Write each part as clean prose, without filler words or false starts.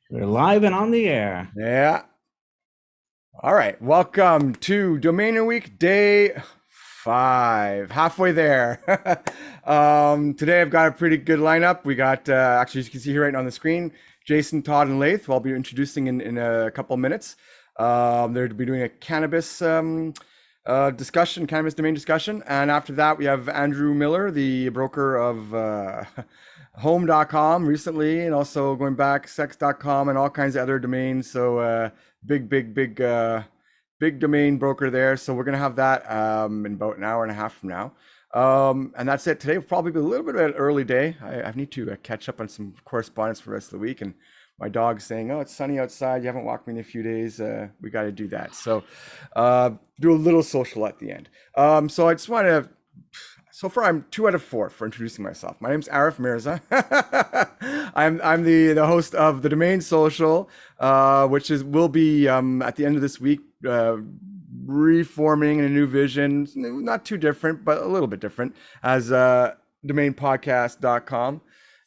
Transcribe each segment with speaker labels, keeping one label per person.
Speaker 1: We're live and on the air.
Speaker 2: Yeah. All right. Welcome to Domainer Week Day 5. Halfway there. Today I've got a pretty good lineup. We got, actually, as you can see here right on the screen, Jason, Todd, and Laith, who I'll be introducing in a couple of minutes. They're to be doing a cannabis discussion, cannabis domain discussion. And after that, we have Andrew Miller, the broker of home.com recently, and also going back sex.com and all kinds of other domains. So big domain broker there. So we're gonna have that in about an hour and a half from now. And that's it. Today will probably be a little bit of an early day. I need to catch up on some correspondence for the rest of the week. And my dog's saying, "Oh, it's sunny outside. You haven't walked me in a few days. We got to do that." So do a little social at the end. So I just want to. So far, I'm 2 out of 4 for introducing myself. My name's Arif Mirza. I'm the host of the Domain Social, which will be at the end of this week reforming in a new vision, not too different, but a little bit different, as DomainPodcast.com.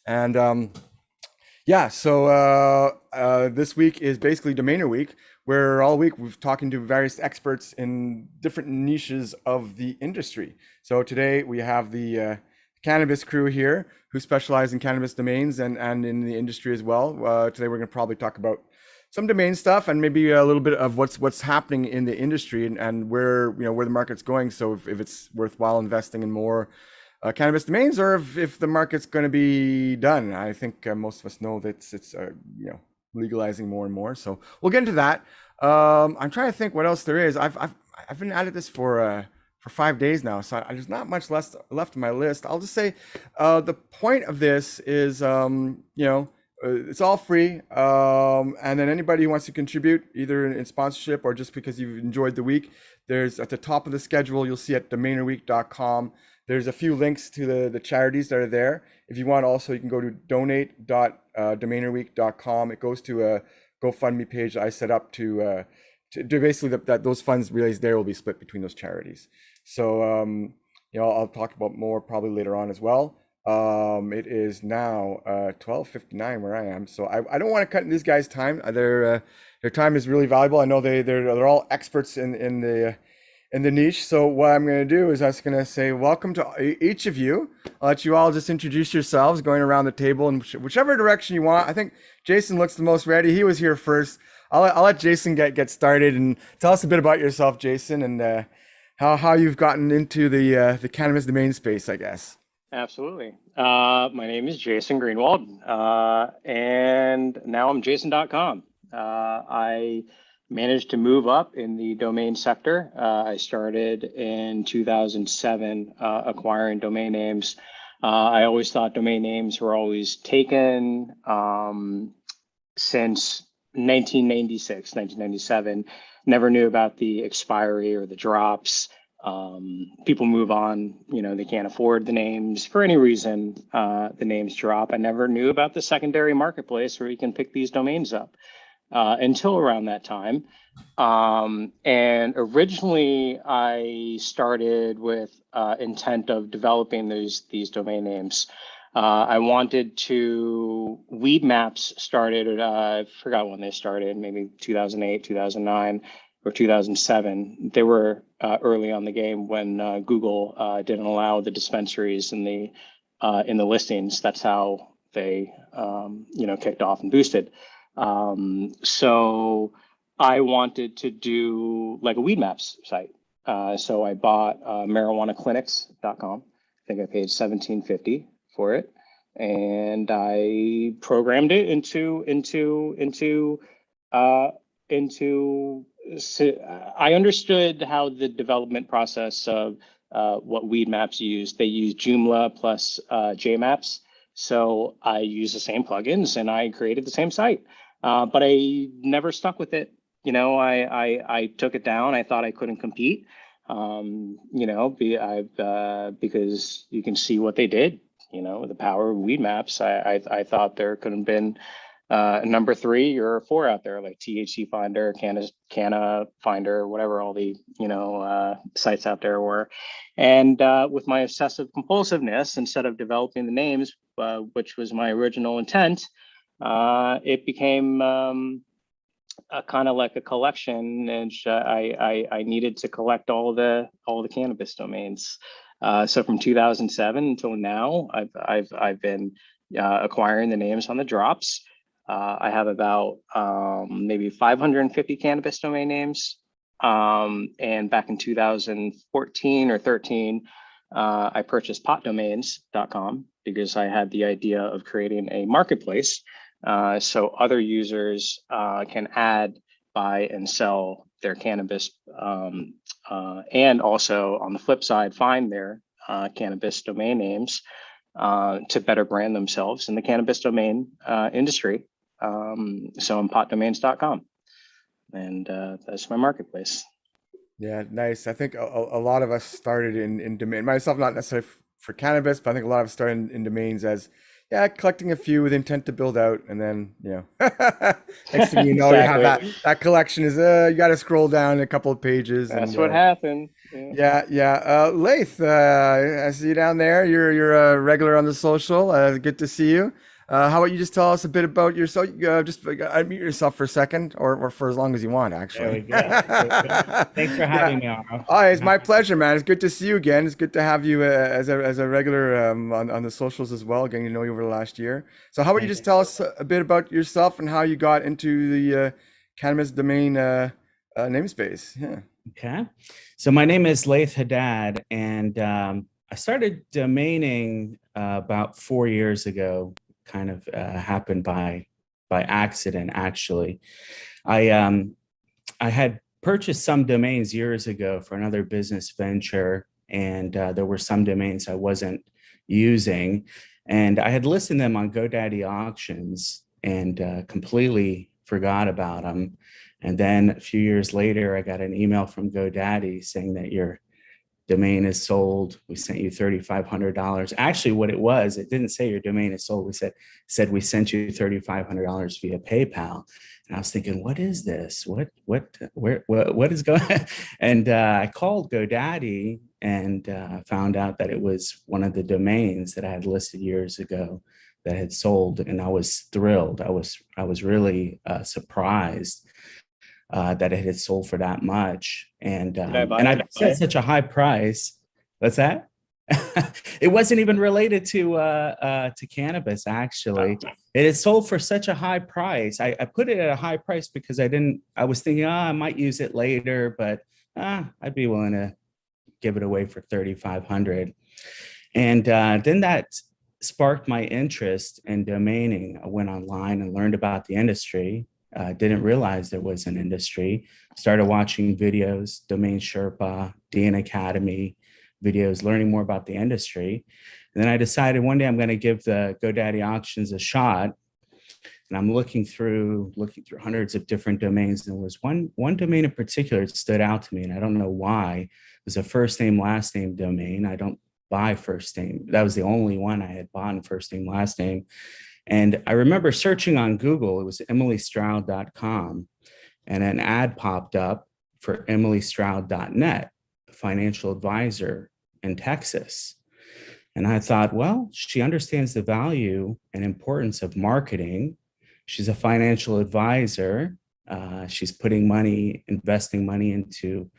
Speaker 2: And yeah, so this week is basically Domainer Week, where all week we've talking to various experts in different niches of the industry. So today we have the cannabis crew here who specialize in cannabis domains and in the industry as well. Today we're going to probably talk about some domain stuff and maybe a little bit of what's happening in the industry and where where the market's going. So if it's worthwhile investing in more cannabis domains, or if the market's going to be done. I think most of us know that it's legalizing more and more. So we'll get into that. I'm trying to think what else there is. I've been at this for 5 days now, so there's not much left on my list. I'll just say the point of this is it's all free, and then anybody who wants to contribute, either in sponsorship or just because you've enjoyed the week, there's at the top of the schedule, you'll see at domainerweek.com. There's a few links to the charities that are there. If you want, also, you can go to donate.domainerweek.com. It goes to a GoFundMe page I set up to basically that those funds raised there will be split between those charities. So I'll talk about more probably later on as well. It is now 12:59 where I am, so I don't want to cut these guys' time. Their time is really valuable. I know they're all experts in the niche. So what I'm going to do is I'm just going to say welcome to each of you. I'll let you all just introduce yourselves, going around the table in whichever direction you want. I think Jason looks the most ready. He was here first. I'll let Jason get started and tell us a bit about yourself, Jason, and how you've gotten into the cannabis domain space, I guess.
Speaker 3: Absolutely. My name is Jason Greenwald, and now I'm Jason.com. I managed to move up in the domain sector. I started in 2007 acquiring domain names. I always thought domain names were always taken since 1996, 1997. Never knew about the expiry or the drops. People move on, they can't afford the names for any reason. The names drop. I never knew about the secondary marketplace where you can pick these domains up. Until around that time. And originally I started with intent of developing these domain names. I wanted to, Weed Maps started, I forgot when they started, maybe 2008, 2009, or 2007. They were early on the game when Google didn't allow the dispensaries in the listings. That's how they, kicked off and boosted. So I wanted to do like a weed maps site. So I bought marijuanaclinics.com. I think I paid $17.50 for it. And I programmed it I understood how the development process of what weed maps use. They use Joomla plus JMaps. So I used the same plugins and I created the same site, but I never stuck with it. I took it down. I thought I couldn't compete, because you can see what they did. The power of weed maps. I thought there could have been number 3 or 4 out there, like THC Finder, Canna Finder, whatever all the sites out there were. And with my obsessive compulsiveness, instead of developing the names, which was my original intent, it became kind of like a collection, and I needed to collect all the cannabis domains. So from 2007 until now, I've been acquiring the names on the drops. I have about maybe 550 cannabis domain names. And back in 2014 or 13, I purchased PotDomains.com because I had the idea of creating a marketplace so other users can add, buy, and sell their cannabis, and also on the flip side, find their cannabis domain names to better brand themselves in the cannabis domain industry. So I'm PotDomains.com, and that's my marketplace.
Speaker 2: Yeah, nice. I think a lot of us started in domain, myself, not necessarily for cannabis, but I think a lot of us started in domains as, yeah, collecting a few with intent to build out. And then, next thing you know, you have that collection is, you got to scroll down a couple of pages.
Speaker 3: That's what happened.
Speaker 2: Yeah. Laith, I see you down there. You're a regular on the social. Good to see you. How about you just tell us a bit about yourself? Just unmute yourself for a second, or for as long as you want, actually.
Speaker 1: There we go. Thanks for having me, Aro.
Speaker 2: Oh, it's my pleasure, man. It's good to see you again. It's good to have you as a regular on the socials as well, getting to know you over the last year. So how about you just tell us a bit about yourself and how you got into the cannabis domain namespace? Yeah.
Speaker 1: Okay. So my name is Laith Haddad, and I started domaining about 4 years ago. Kind of happened by accident, actually. I had purchased some domains years ago for another business venture, and there were some domains I wasn't using, and I had listed them on GoDaddy auctions and completely forgot about them. And then a few years later, I got an email from GoDaddy saying that your domain is sold. We sent you $3,500. Actually, what it was, it didn't say your domain is sold. We said we sent you $3,500 via PayPal. And I was thinking, what is this? What is going on? And I called GoDaddy and found out that it was one of the domains that I had listed years ago that had sold. And I was thrilled. I was really surprised that it had sold for that much. And I set such a high price. What's that? It wasn't even related to cannabis, actually. It had sold for such a high price. I put it at a high price because I was thinking, I might use it later, but I'd be willing to give it away for $3,500. And then that sparked my interest in domaining. I went online and learned about the industry. Didn't realize there was an industry. Started watching videos, Domain Sherpa, DN Academy videos, learning more about the industry. And then I decided one day I'm going to give the GoDaddy auctions a shot. And I'm looking through hundreds of different domains. And there was one domain in particular that stood out to me, and I don't know why. It was a first name, last name domain. I don't buy first name. That was the only one I had bought in first name, last name. And I remember searching on Google, it was emilystroud.com, and an ad popped up for emilystroud.net, a financial advisor in Texas. And I thought, well, she understands the value and importance of marketing. She's a financial advisor. She's investing money into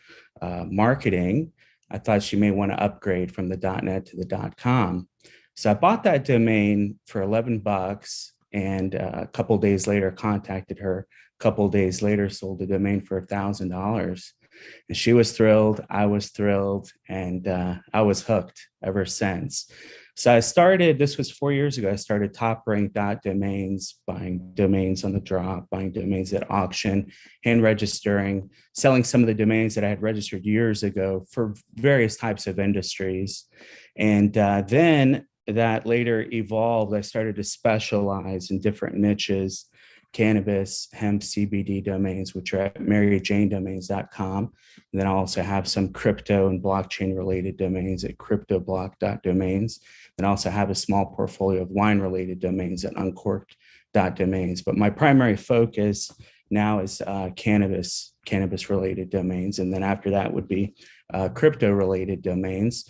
Speaker 1: marketing. I thought she may want to upgrade from the .net to the .com. So I bought that domain for $11, and a couple days later contacted her. A couple days later sold the domain for $1,000, and she was thrilled. I was thrilled, and I was hooked ever since. So I started. This was 4 years ago. I started top-ranked.domains, buying domains on the drop, buying domains at auction, hand registering, selling some of the domains that I had registered years ago for various types of industries, and then that later evolved. I started to specialize in different niches, cannabis, hemp, CBD domains, which are at maryjanedomains.com. And then I also have some crypto and blockchain related domains at cryptoblock.domains. And I also have a small portfolio of wine related domains at uncorked.domains. But my primary focus now is cannabis related domains. And then after that would be crypto related domains.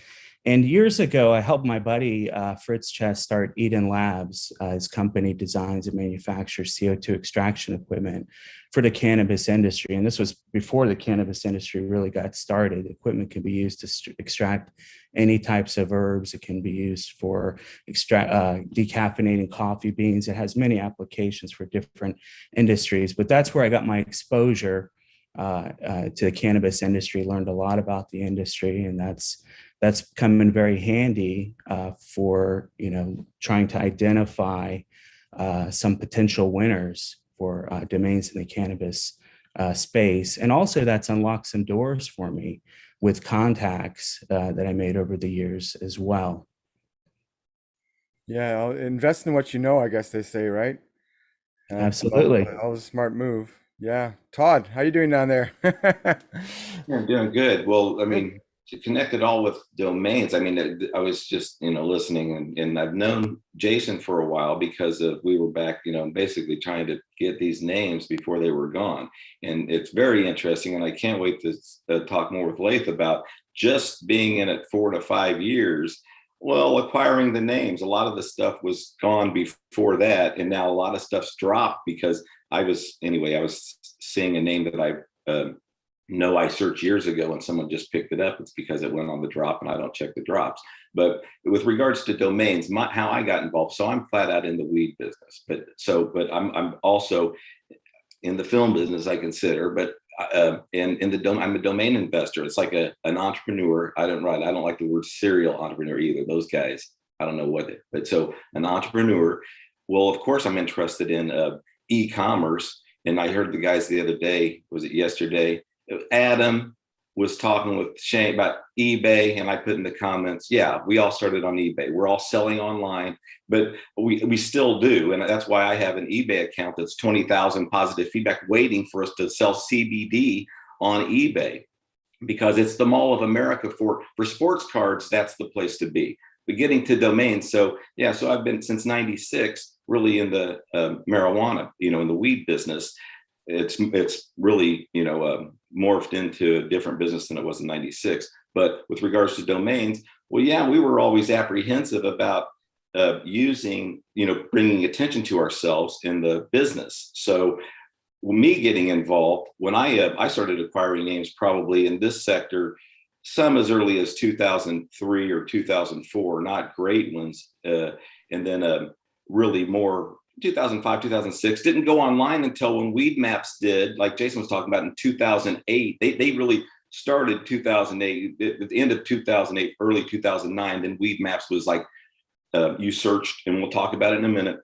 Speaker 1: And years ago, I helped my buddy Fritz Chess start Eden Labs. His company designs and manufactures CO2 extraction equipment for the cannabis industry. And this was before the cannabis industry really got started. Equipment can be used to extract any types of herbs. It can be used for decaffeinating coffee beans. It has many applications for different industries. But that's where I got my exposure to the cannabis industry, learned a lot about the industry, and that's come in very handy for trying to identify some potential winners for domains in the cannabis space. And also that's unlocked some doors for me with contacts that I made over the years as well.
Speaker 2: Yeah, I'll invest in what you know, I guess they say, right?
Speaker 1: Absolutely.
Speaker 2: That was a smart move. Yeah. Todd, how you doing down there?
Speaker 4: Yeah, I'm doing good. Well, I mean, to connect it all with domains, I mean, I was just, listening, and I've known Jason for a while because we were back, basically trying to get these names before they were gone. And it's very interesting. And I can't wait to talk more with Laith about just being in it 4 to 5 years. Well, acquiring the names, a lot of the stuff was gone before that. And now a lot of stuff's dropped because I was seeing a name that I know I searched years ago and someone just picked it up. It's because it went on the drop and I don't check the drops. But with regards to domains, how I got involved, so I'm flat out in the weed business, but I'm also in the film business, I consider, but I'm a domain investor. It's like an entrepreneur. I don't like the word serial entrepreneur either. Those guys, I don't know but so an entrepreneur. Well, of course I'm interested in e-commerce. And I heard the guys the other day, was it yesterday? Adam was talking with Shane about eBay, and I put in the comments, yeah, we all started on eBay. We're all selling online, but we still do. And that's why I have an eBay account that's 20,000 positive feedback waiting for us to sell CBD on eBay, because it's the Mall of America for sports cards. That's the place to be. But getting to domains. So I've been since 96 really in the marijuana, in the weed business. It's really, morphed into a different business than it was in 96. But with regards to domains, well, yeah, we were always apprehensive about using, bringing attention to ourselves in the business. So me getting involved, when I started acquiring names probably in this sector, some as early as 2003 or 2004, not great ones. And then really more 2005, 2006, didn't go online until when Weed Maps did, like Jason was talking about in 2008. They really started 2008, at the end of 2008, early 2009. Then Weed Maps was like, you searched, and we'll talk about it in a minute,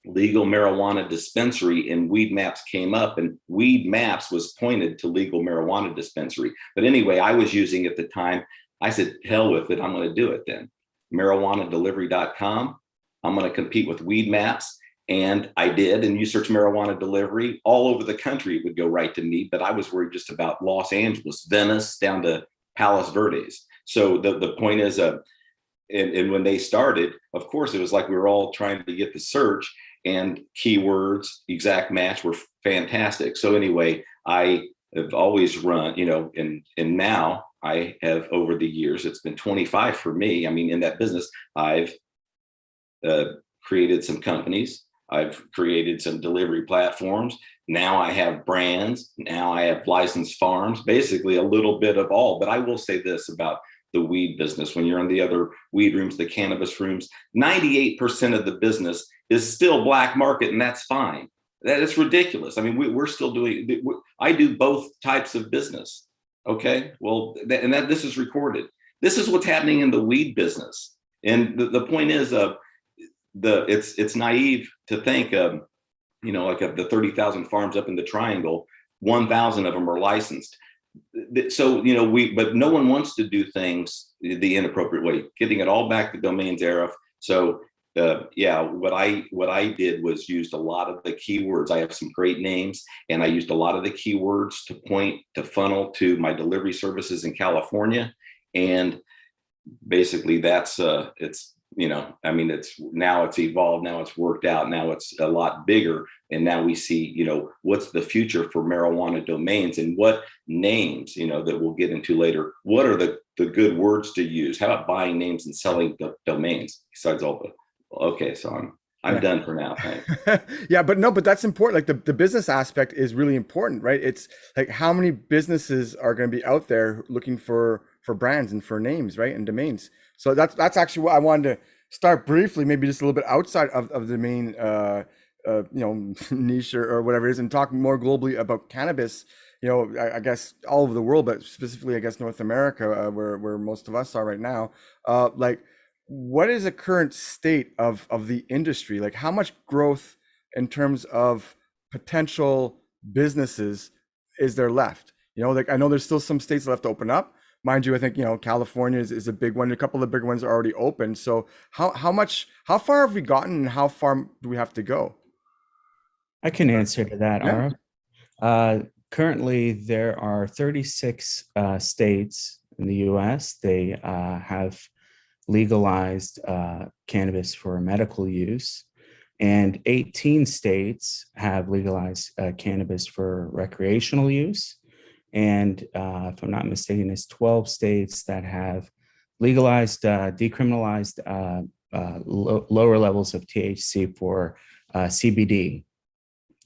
Speaker 4: legal marijuana dispensary, and Weed Maps came up, and Weed Maps was pointed to legal marijuana dispensary. But anyway, I was using at the time, I said, hell with it, I'm going to do it then. Marijuanadelivery.com. I'm going to compete with Weed Maps. And I did. And you search marijuana delivery all over the country, it would go right to me. But I was worried just about Los Angeles, Venice, down to Palos Verdes. So the point is, and when they started, of course, it was like we were all trying to get the search, and keywords, exact match were fantastic. So anyway, I have always run, and now I have, over the years, it's been 25 for me. I mean, in that business, I've created some companies. I've created some delivery platforms. Now I have brands. Now I have licensed farms, basically a little bit of all. But I will say this about the weed business. When you're in the other weed rooms, the cannabis rooms, 98% of the business is still black market, and that's fine. That is ridiculous. I mean, we're still doing, I do both types of business. Okay. Well, this is recorded. This is what's happening in the weed business. And the point is, it's naive to think of, like of the 30,000 farms up in the Triangle, 1,000 of them are licensed. So, but no one wants to do things the inappropriate way, getting it all back to domains era. So what I did was used a lot of the keywords. I have some great names, and I used a lot of the keywords to funnel to my delivery services in California. And basically that's it's evolved. Now it's worked out. Now it's a lot bigger. And now we see, what's the future for marijuana domains, and what names, that we'll get into later. What are the the good words to use? How about buying names and selling domains besides all the, okay, so I'm done for now. Thanks.
Speaker 2: Yeah, but that's important. Like the business aspect is really important, right? It's like how many businesses are going to be out there looking for brands and for names, right? And domains. So that's actually what I wanted to start briefly, maybe just a little bit outside of the main niche or whatever it is, and talk more globally about cannabis. I guess all over the world, but specifically, I guess North America, where most of us are right now. Like, what is the current state of the industry? Like, how much growth in terms of potential businesses is there left? Like, I know there's still some states left to open up. Mind you, I think, California is a big one. A couple of the big ones are already open. So how far have we gotten, and how far do we have to go?
Speaker 1: I can answer to that,
Speaker 2: Yeah.
Speaker 1: Ara. Currently, there are 36 states in the US. They have legalized cannabis for medical use, and 18 states have legalized cannabis for recreational use. And if I'm not mistaken, it's 12 states that have legalized, decriminalized lower levels of THC for CBD,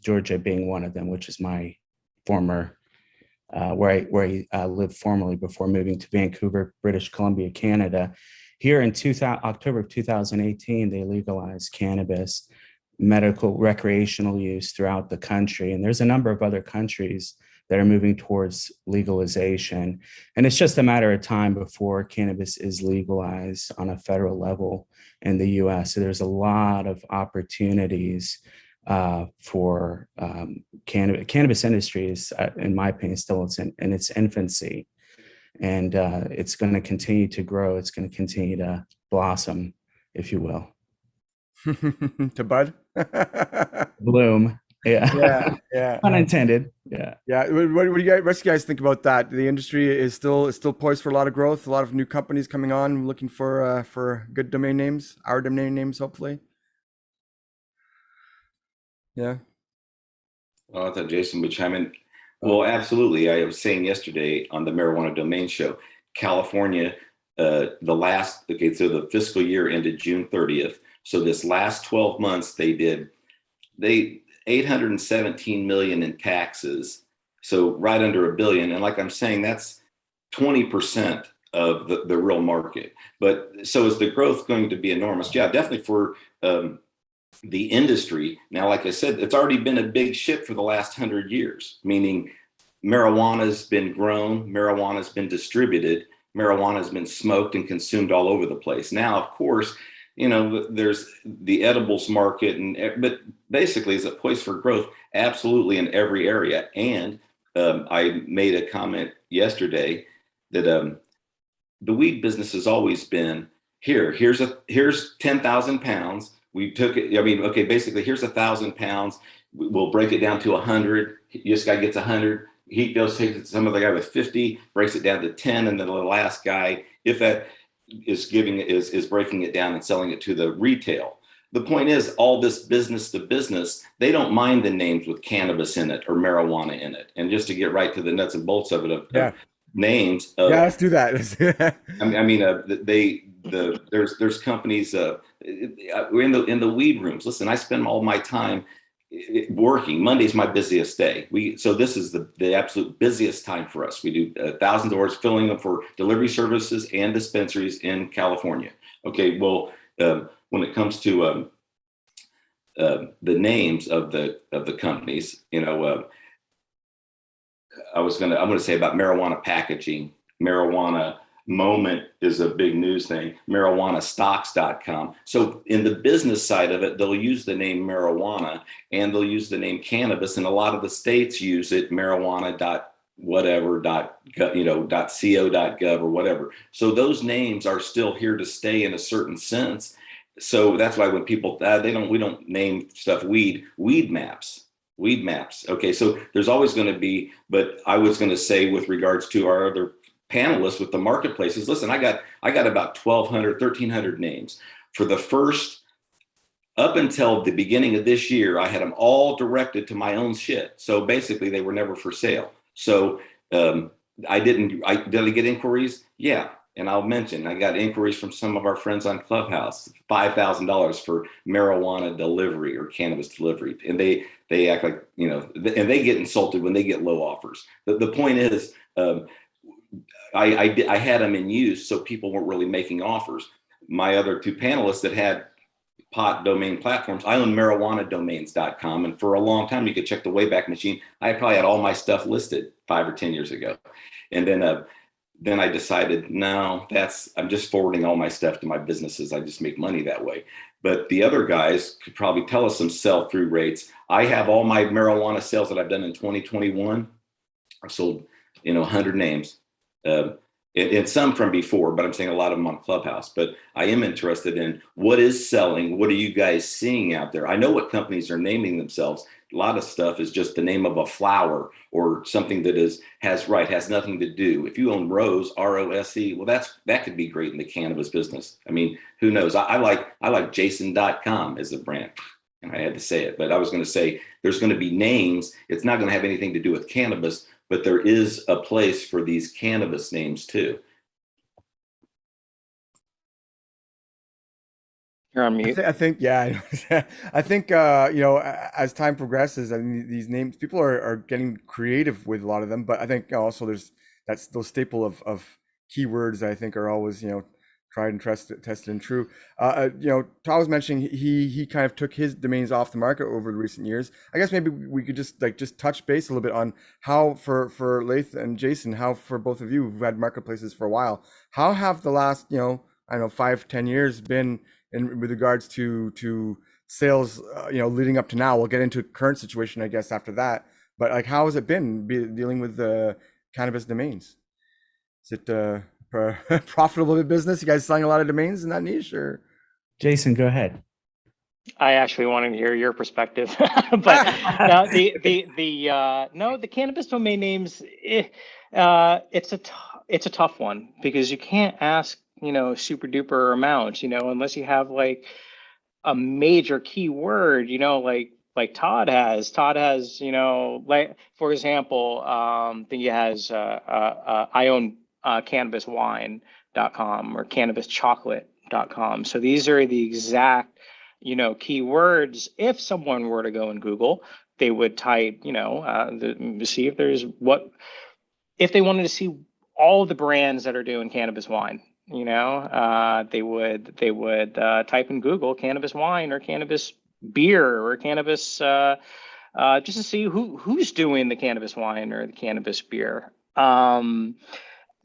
Speaker 1: Georgia being one of them, which is my former, where I lived formerly before moving to Vancouver, British Columbia, Canada. Here in October of 2018, they legalized cannabis, medical, recreational use throughout the country. And there's a number of other countries that are moving towards legalization. And it's just a matter of time before cannabis is legalized on a federal level in the US. So there's a lot of opportunities for cannabis industry is, in my opinion, still in its infancy. And it's going to continue to grow. It's going to continue to blossom, if you will.
Speaker 2: To bud?
Speaker 1: Bloom. Yeah.
Speaker 2: Yeah.
Speaker 1: Unintended. Yeah.
Speaker 2: Yeah. What do you guys think about that? The industry is still poised for a lot of growth. A lot of new companies coming on, looking for good domain names, our domain names, hopefully. Yeah.
Speaker 4: Well, I thought Jason would chime in. Well, absolutely. I was saying yesterday on the Marijuana Domain Show, California, so the fiscal year ended June 30th. So this last 12 months, they 817 million in taxes. So right under $1 billion. And like I'm saying, that's 20% of the real market. But so is the growth going to be enormous? Yeah, definitely for the industry. Now, like I said, it's already been a big shift for the last 100 years, meaning marijuana's been grown, marijuana's been distributed, marijuana's been smoked and consumed all over the place. Now, of course, there's the edibles market, but basically is it poised for growth? Absolutely, in every area. And I made a comment yesterday that the weed business has always been here's 10,000 pounds. We took it. I mean, okay, basically, here's 1,000 pounds. We'll break it down to 100. This guy gets 100. He goes takes some of the guy with 50, breaks it down to 10, and then the last guy, if that is breaking it down and selling it to the retail. The point is, all this business to business, they don't mind the names with cannabis in it or marijuana in it. And just to get right to the nuts and bolts of it, names.
Speaker 2: Let's do that.
Speaker 4: There's companies we're in the weed rooms. Listen, I spend all my time working. Monday's my busiest day. So this is the absolute busiest time for us. We do thousands of orders, filling them for delivery services and dispensaries in California. Okay, well, when it comes to the names of the companies, I'm going to say about marijuana packaging. Marijuana Moment is a big news thing. MarijuanaStocks.com. So in the business side of it, they'll use the name marijuana and they'll use the name cannabis, and a lot of the states use it .co.gov or whatever. So those names are still here to stay in a certain sense. So that's why when people we don't name stuff weed maps. Okay, so there's always going to be, but I was going to say with regards to our other panelists with the marketplaces, listen, I got about 1,200, 1,300 names. For the first, up until the beginning of this year, I had them all directed to my own shit. So basically they were never for sale. So did I get inquiries? Yeah. And I'll mention, I got inquiries from some of our friends on Clubhouse, $5,000 for marijuana delivery or cannabis delivery. And they act like, and they get insulted when they get low offers. The point is, I had them in use, so people weren't really making offers. My other two panelists that had pot domain platforms, I own marijuanadomains.com. And for a long time, you could check the Wayback Machine. I probably had all my stuff listed 5 or 10 years ago. And then I decided, no, I'm just forwarding all my stuff to my businesses. I just make money that way. But the other guys could probably tell us some sell-through rates. I have all my marijuana sales that I've done in 2021. I've sold, 100 names. And some from before, but I'm saying a lot of them on Clubhouse. But I am interested in what is selling. What are you guys seeing out there? I know what companies are naming themselves. A lot of stuff is just the name of a flower or something that has nothing to do. If you own Rose, ROSE, well, that could be great in the cannabis business. I mean, who knows? I like Jason.com as a brand. And I had to say it, but I was going to say there's going to be names. It's not going to have anything to do with cannabis, but there is a place for these cannabis names too.
Speaker 3: You're on mute.
Speaker 2: I think, yeah. I think, as time progresses, I mean, these names, people are getting creative with a lot of them, but I think also that's those staple of keywords that I think are always, tried and tested and true. Todd was mentioning he kind of took his domains off the market over the recent years. I guess maybe we could just touch base a little bit on how for Laith and Jason, how for both of you who've had marketplaces for a while, how have the last, 5-10 years been with regards to sales, leading up to now? We'll get into current situation, I guess, after that. But how has it been dealing with the cannabis domains? Is it profitable business? You guys selling a lot of domains in that niche, or?
Speaker 1: Jason, go ahead.
Speaker 3: I actually wanted to hear your perspective, but no, the cannabis domain names, it's a tough one because you can't ask, super duper amounts, unless you have like a major keyword, like Todd has, like, for example, I think he has, I own cannabiswine.com or cannabischocolates.com. So these are the exact, keywords. If someone were to go in Google, they would type, see if if they wanted to see all the brands that are doing cannabis wine, they would type in Google cannabis wine or cannabis beer or cannabis, just to see who's doing the cannabis wine or the cannabis beer.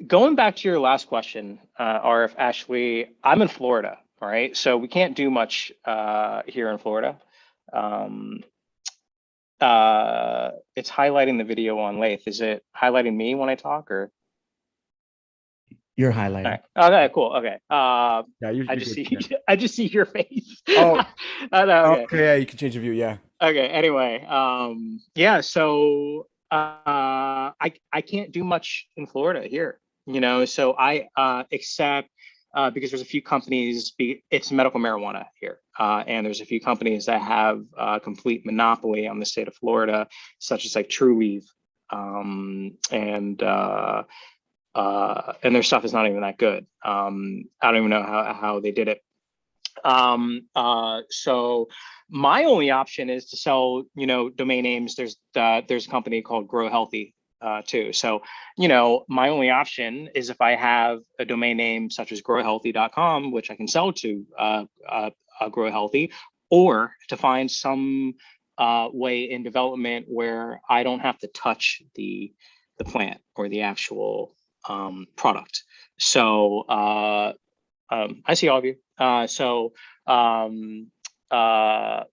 Speaker 3: Going back to your last question, RF, Ashley, I'm in Florida, all right? So we can't do much here in Florida. It's highlighting the video on Laith. Is it highlighting me when I talk, or?
Speaker 1: You're highlighting.
Speaker 3: Right. Okay, cool. Okay.
Speaker 2: Yeah,
Speaker 3: I just see your face.
Speaker 2: Oh,
Speaker 3: okay.
Speaker 2: Okay. Yeah, you can change the view. Yeah.
Speaker 3: Okay. Anyway, yeah. So I can't do much in Florida here. So I except because there's a few companies. It's medical marijuana here, and there's a few companies that have complete monopoly on the state of Florida, such as like Trulieve, and their stuff is not even that good. I don't even know how they did it. So my only option is to sell, domain names. There's a company called Grow Healthy too. So, my only option is if I have a domain name such as growhealthy.com, which I can sell to Grow Healthy, or to find some way in development where I don't have to touch the plant or the actual product. So I see all of you.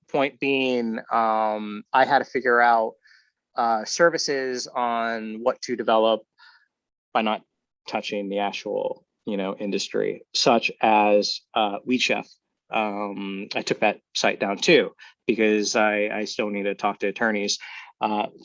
Speaker 3: Point being, I had to figure out services on what to develop by not touching the actual, industry, such as Weed Chef. I took that site down too, because I still need to talk to attorneys.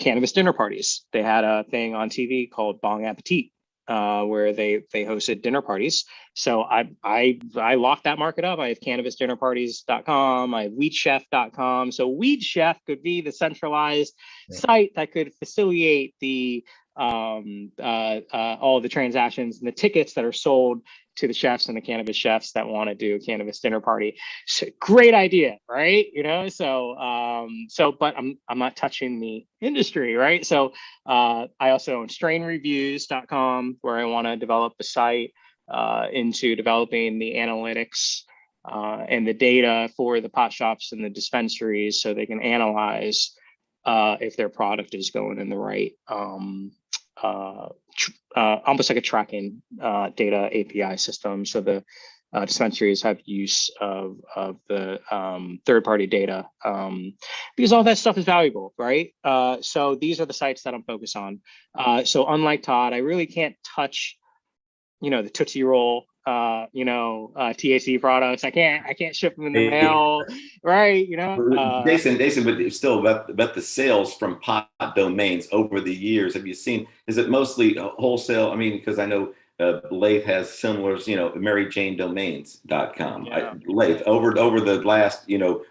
Speaker 3: Cannabis dinner parties. They had a thing on TV called Bong Appetit, where they hosted dinner parties. So I locked that market up. I have cannabisdinnerparties.com. I have weedchef.com. So Weed Chef could be the centralized site that could facilitate the all of the transactions and the tickets that are sold to the chefs and the cannabis chefs that want to do a cannabis dinner party. So, great idea, right? But I'm not touching the industry, right? So I also own strainreviews.com, where I want to develop the site into developing the analytics and the data for the pot shops and the dispensaries, so they can analyze if their product is going in the right, almost like a tracking data API system. So the dispensaries have use of the third-party data, because all that stuff is valuable, right? So these are the sites that I'm focused on. So unlike Todd, I really can't touch, the Tootsie Roll, THC products. I can't ship them in the mail, right?
Speaker 4: Jason, but still about the sales from PotDomains over the years. Have you seen? Is it mostly wholesale? I mean, because I know Laith has similar, MaryJaneDomains.com.
Speaker 3: Yeah.
Speaker 4: Laith over the last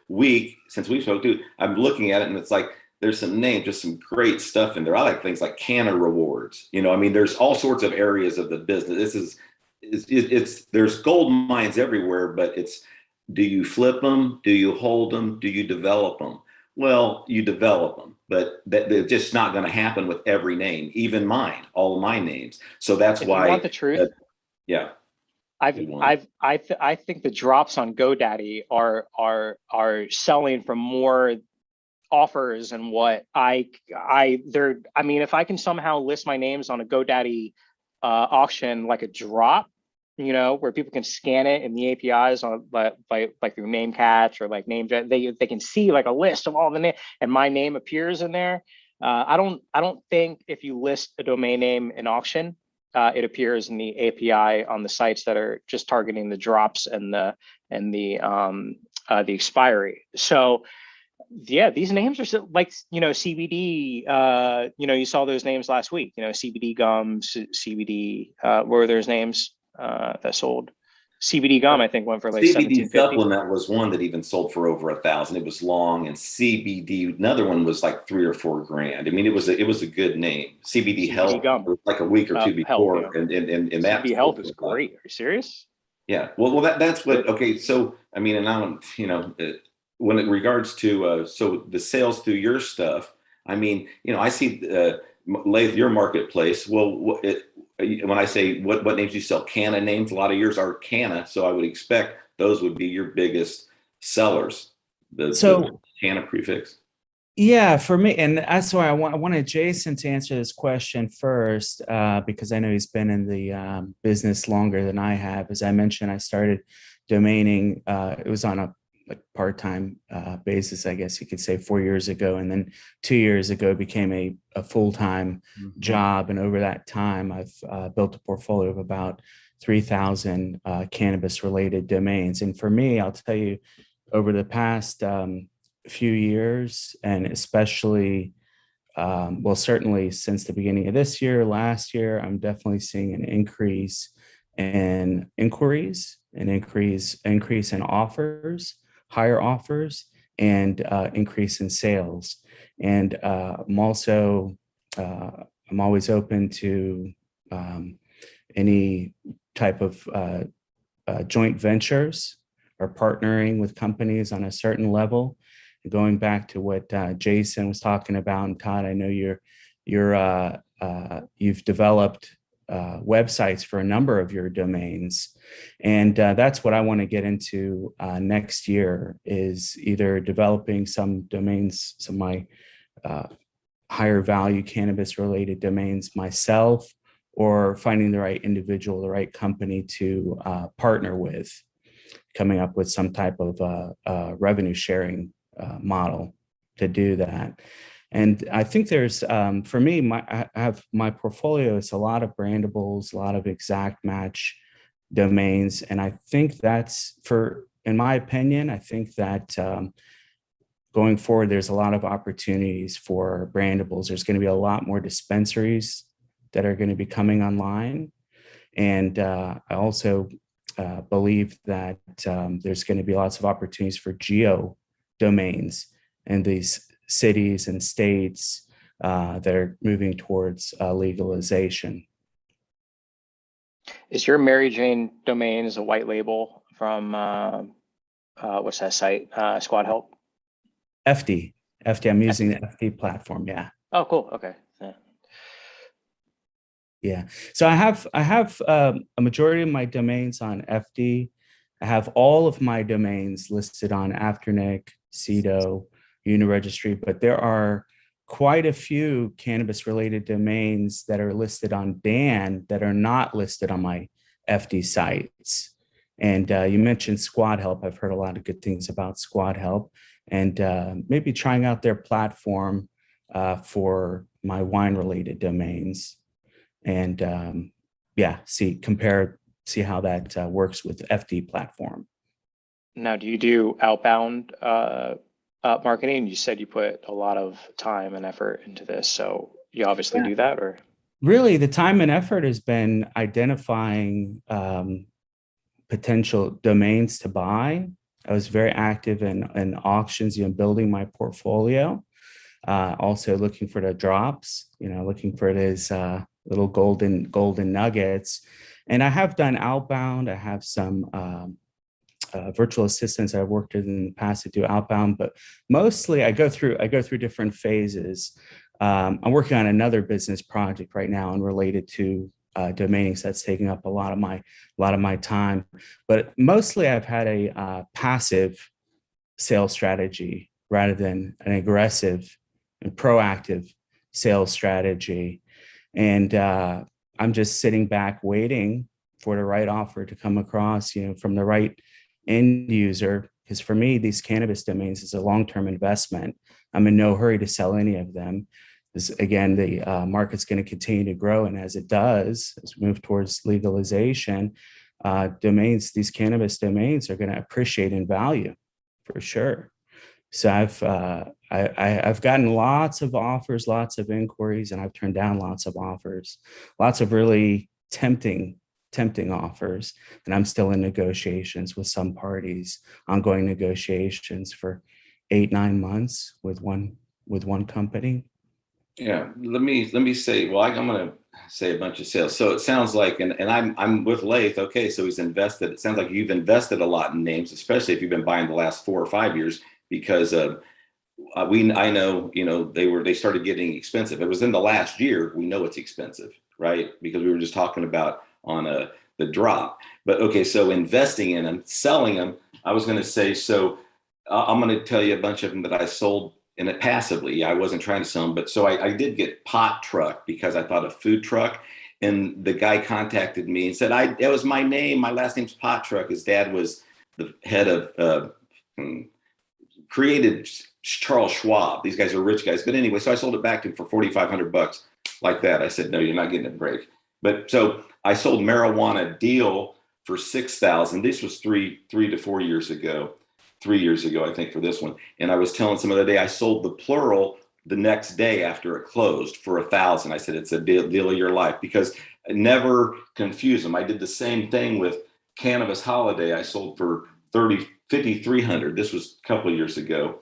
Speaker 4: week since we spoke to, I'm looking at it and it's like there's some names, just some great stuff in there. I like things like Canna Rewards. There's all sorts of areas of the business. There's gold mines everywhere, but it's, do you flip them? Do you hold them? Do you develop them? Well, you develop them, but they're just not going to happen with every name, even mine, all of my names. So that's why.
Speaker 3: You want the truth?
Speaker 4: Yeah.
Speaker 3: I think the drops on GoDaddy are selling for more offers and what if I can somehow list my names on a GoDaddy auction like a drop, where people can scan it in the APIs on like through name catch or like name, they can see like a list of all the names and my name appears in there. I don't think if you list a domain name in auction, it appears in the API on the sites that are just targeting the drops and the expiry. So yeah, these names are still like, CBD, you saw those names last week, CBD gums, CBD, what were those names that sold? CBD gum, I think, went for like
Speaker 4: CBD
Speaker 3: $17.50.
Speaker 4: supplement was one that even sold for over $1,000. It was long, and CBD, another one was like $3 or $4 grand. I mean, it was a good name. CBD Health
Speaker 3: gum.
Speaker 4: was like a week or two before,
Speaker 3: Health, yeah.
Speaker 4: and that
Speaker 3: CBD Health is great. Are you serious?
Speaker 4: Yeah. Well, that's what. Okay. So I mean, and I don't, when it regards to so the sales through your stuff, I mean, I see Laith, your marketplace. Well, when I say what names you sell, Canna names, a lot of yours are Canna, so I would expect those would be your biggest sellers. The Canna prefix.
Speaker 1: Yeah, for me, and that's why I wanted Jason to answer this question first, because I know he's been in the business longer than I have. As I mentioned, I started domaining. It was on a part-time basis, I guess you could say, 4 years ago, and then 2 years ago became a full-time job. And over that time, I've built a portfolio of about 3,000 cannabis-related domains. And for me, I'll tell you, over the past few years, and especially, certainly since the beginning of this year, last year, I'm definitely seeing an increase in inquiries, an increase in offers, higher offers, and increase in sales. And I'm always open to any type of joint ventures or partnering with companies on a certain level. Going back to what Jason was talking about, and Todd, I know you've developed websites for a number of your domains, and that's what I want to get into next year, is either developing some domains, some of my higher value cannabis related domains myself, or finding the right individual, the right company to partner with, coming up with some type of revenue sharing model to do that. And I think there's, for me, I have my portfolio, it's a lot of brandables, a lot of exact match domains. And I think that's, in my opinion, I think that going forward, there's a lot of opportunities for brandables. There's going to be a lot more dispensaries that are going to be coming online. And I also believe that there's going to be lots of opportunities for geo domains in these cities and states that are moving towards legalization.
Speaker 3: Is your Mary Jane Domains a white label from what's that site? Squad Help?
Speaker 1: FD. I'm using the FD platform. Yeah.
Speaker 3: Oh, cool. Okay. Yeah.
Speaker 1: Yeah. So I have a majority of my domains on FD. I have all of my domains listed on Afternic, Cedo, Uniregistry, but there are quite a few cannabis related domains that are listed on Dan that are not listed on my FD sites. And you mentioned Squad Help. I've heard a lot of good things about Squad Help, and maybe trying out their platform for my wine related domains. And see how that works with FD platform.
Speaker 3: Now, do you do outbound marketing? You said you put a lot of time and effort into this, so you obviously do that, or?
Speaker 1: Really, the time and effort has been identifying potential domains to buy. I was very active in auctions, building my portfolio. Also looking for the drops, looking for those little golden nuggets. And I have done outbound. I have some virtual assistants I've worked with in the past to do outbound, but mostly I go through different phases. I'm working on another business project right now and related to domains that's taking up a lot of my time. But mostly I've had a passive sales strategy rather than an aggressive and proactive sales strategy. And I'm just sitting back waiting for the right offer to come across, from the right end user. Because for me, these cannabis domains is a long-term investment. I'm in no hurry to sell any of them. Again, the market's going to continue to grow. And as it does, as we move towards legalization, these cannabis domains are going to appreciate in value for sure. So I've gotten lots of offers, lots of inquiries, and I've turned down lots of offers, lots of really tempting offers. And I'm still in negotiations with some parties, ongoing negotiations for 8-9 months with one company.
Speaker 4: Yeah, let me say. Well, I'm going to say a bunch of sales. So it sounds like, and I'm with Laith. Okay, so he's invested. It sounds like you've invested a lot in names, especially if you've been buying the last 4 or 5 years. Because I know, they started getting expensive. It was in the last year. We know it's expensive, right? Because we were just talking about on the drop. But okay, so investing in them, selling them. I was going to say, so I'm going to tell you a bunch of them that I sold in it passively. I wasn't trying to sell them, but so I did get Pot Truck because I thought a food truck. And the guy contacted me and said, it was my name. My last name's Pot Truck. His dad was the head of created Charles Schwab. These guys are rich guys. But anyway, so I sold it back to him for $4,500 like that. I said, no, you're not getting a break. But so I sold Marijuana Deal for $6,000. This was 3 to 4 years ago. 3 years ago, I think, for this one. And I was telling some other day, I sold the Plural the next day after it closed for $1,000. I said, it's a deal of your life, because I never confuse them. I did the same thing with Cannabis Holiday. I sold for $5,300. This was a couple of years ago.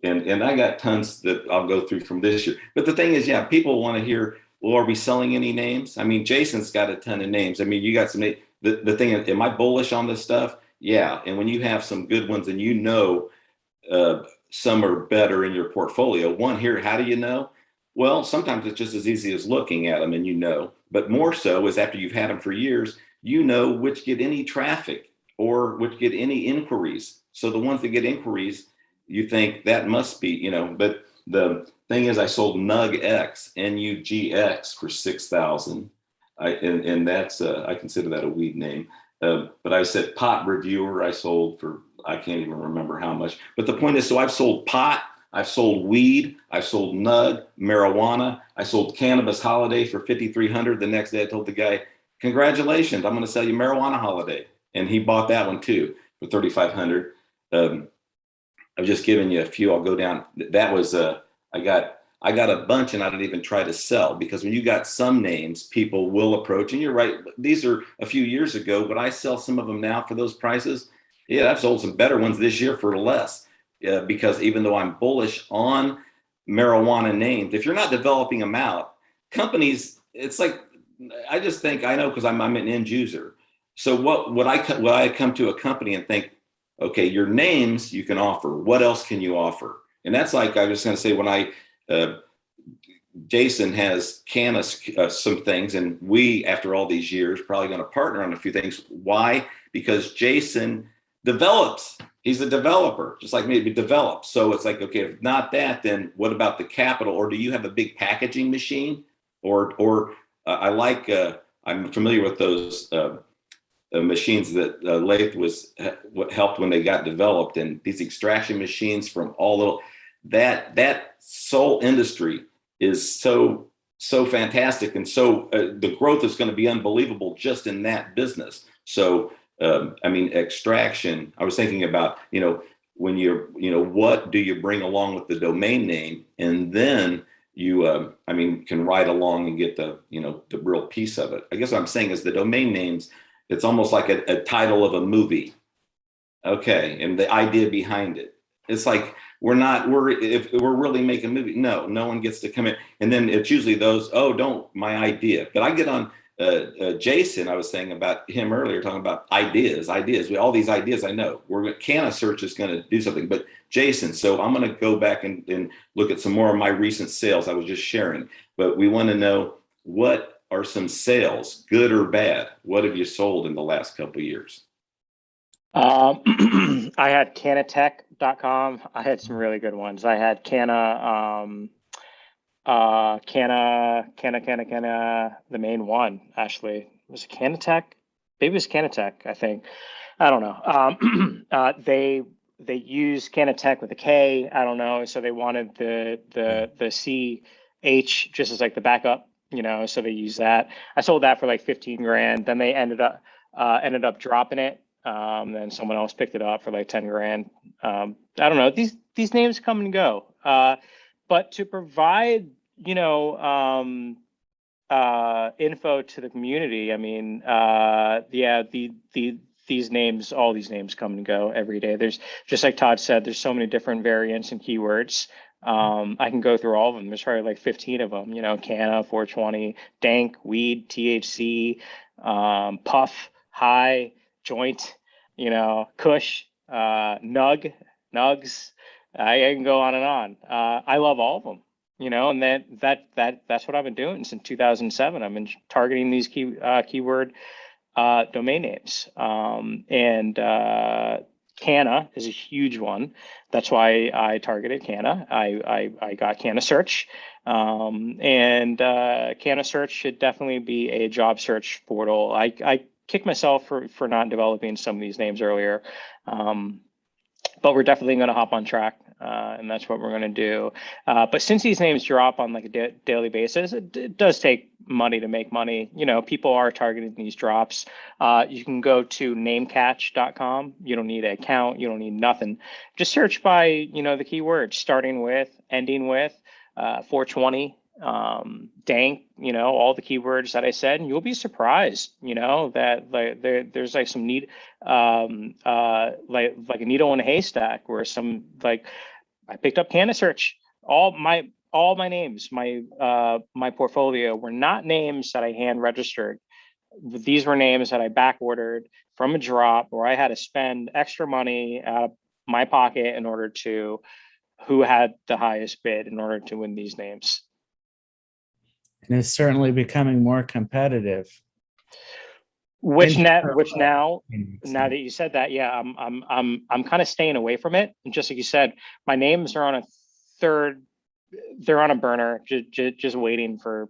Speaker 4: And I got tons that I'll go through from this year. But the thing is, yeah, people want to hear, well, are we selling any names? I mean, Jason's got a ton of names. I mean, you got some, the thing, am I bullish on this stuff? Yeah. And when you have some good ones and some are better in your portfolio. One here, how do you know? Well, sometimes it's just as easy as looking at them and but more so is after you've had them for years, which get any traffic or which get any inquiries. So the ones that get inquiries, you think that must be, but the thing is, I sold Nugx, Nugx for $6,000. And that's, I consider that a weed name. But I said Pot Reviewer, I sold for, I can't even remember how much. But the point is, so I've sold pot, I've sold weed, I've sold nug, marijuana. I sold Cannabis Holiday for $5,300. The next day I told the guy, congratulations, I'm going to sell you Marijuana Holiday. And he bought that one too for $3,500. I've just given you a few. I'll go down. That was, I got a bunch and I didn't even try to sell, because when you got some names, people will approach. And you're right, these are a few years ago, but I sell some of them now for those prices. Yeah, I've sold some better ones this year for less, because even though I'm bullish on marijuana names. If you're not developing them out, companies, it's like, I just think, I know because I'm an end user. So what I come to a company and think, okay, your names you can offer. What else can you offer? And that's like, I was going to say, when Jason has some things, and we, after all these years, probably going to partner on a few things. Why? Because Jason develops. He's a developer, just like me, he develops. So it's like, okay, if not that, then what about the capital? Or do you have a big packaging machine? I'm familiar with those machines that Laith helped when they got developed, and these extraction machines from all little, that sole industry is so fantastic, and so the growth is going to be unbelievable just in that business. So extraction, I was thinking about, when what do you bring along with the domain name, and then you can ride along and get the real piece of it. I guess what I'm saying is the domain names, it's almost like a title of a movie. Okay, and the idea behind it. It's like if we're really making a movie, no one gets to come in. And then it's usually those, my idea. But I get on Jason, I was saying about him earlier, talking about ideas. All these ideas I know. Cannabis Search is going to do something. But Jason, so I'm going to go back and look at some more of my recent sales I was just sharing. But we want to know, what are some sales, good or bad? What have you sold in the last couple of years?
Speaker 3: I had Canatech.com. I had some really good ones. I had Canna, the main one, actually. Was it Canatech? Maybe it was Canatech, I think. I don't know. They use Canatech with a K. I don't know. So they wanted the CH just as like the backup, so they use that. I sold that for like 15 grand. Then they ended up dropping it. Then someone else picked it up for like 10 grand. I don't know. These names come and go. But to provide, info to the community, these names, all these names come and go every day. There's, just like Todd said, there's so many different variants and keywords. I can go through all of them. There's probably like 15 of them, Canna, 420, dank, weed, THC, puff, high, joint, kush, nugs. I can go on and on. I love all of them, and that's what I've been doing since 2007. I've been targeting these keyword domain names, and Canna is a huge one. That's why I targeted Canna. I got Canna Search, and Canna Search should definitely be a job search portal. I kick myself for not developing some of these names earlier, but we're definitely going to hop on track, and that's what we're going to do. But since these names drop on like a daily basis, it does take money to make money. People are targeting these drops. You can go to namecatch.com. You don't need an account. You don't need nothing. Just search by the keywords, starting with, ending with 420. Dank, all the keywords that I said, and you'll be surprised, that like there's like some neat, like a needle in a haystack, where some, like, I picked up Canna Search. All my names, my portfolio were not names that I hand registered. These were names that I back ordered from a drop, where I had to spend extra money out of my pocket in order to, who had the highest bid in order to win these names.
Speaker 1: And it's certainly becoming more competitive.
Speaker 3: Now that you said that, yeah, I'm kind of staying away from it. And just like you said, my names are on they're on a burner, just waiting for,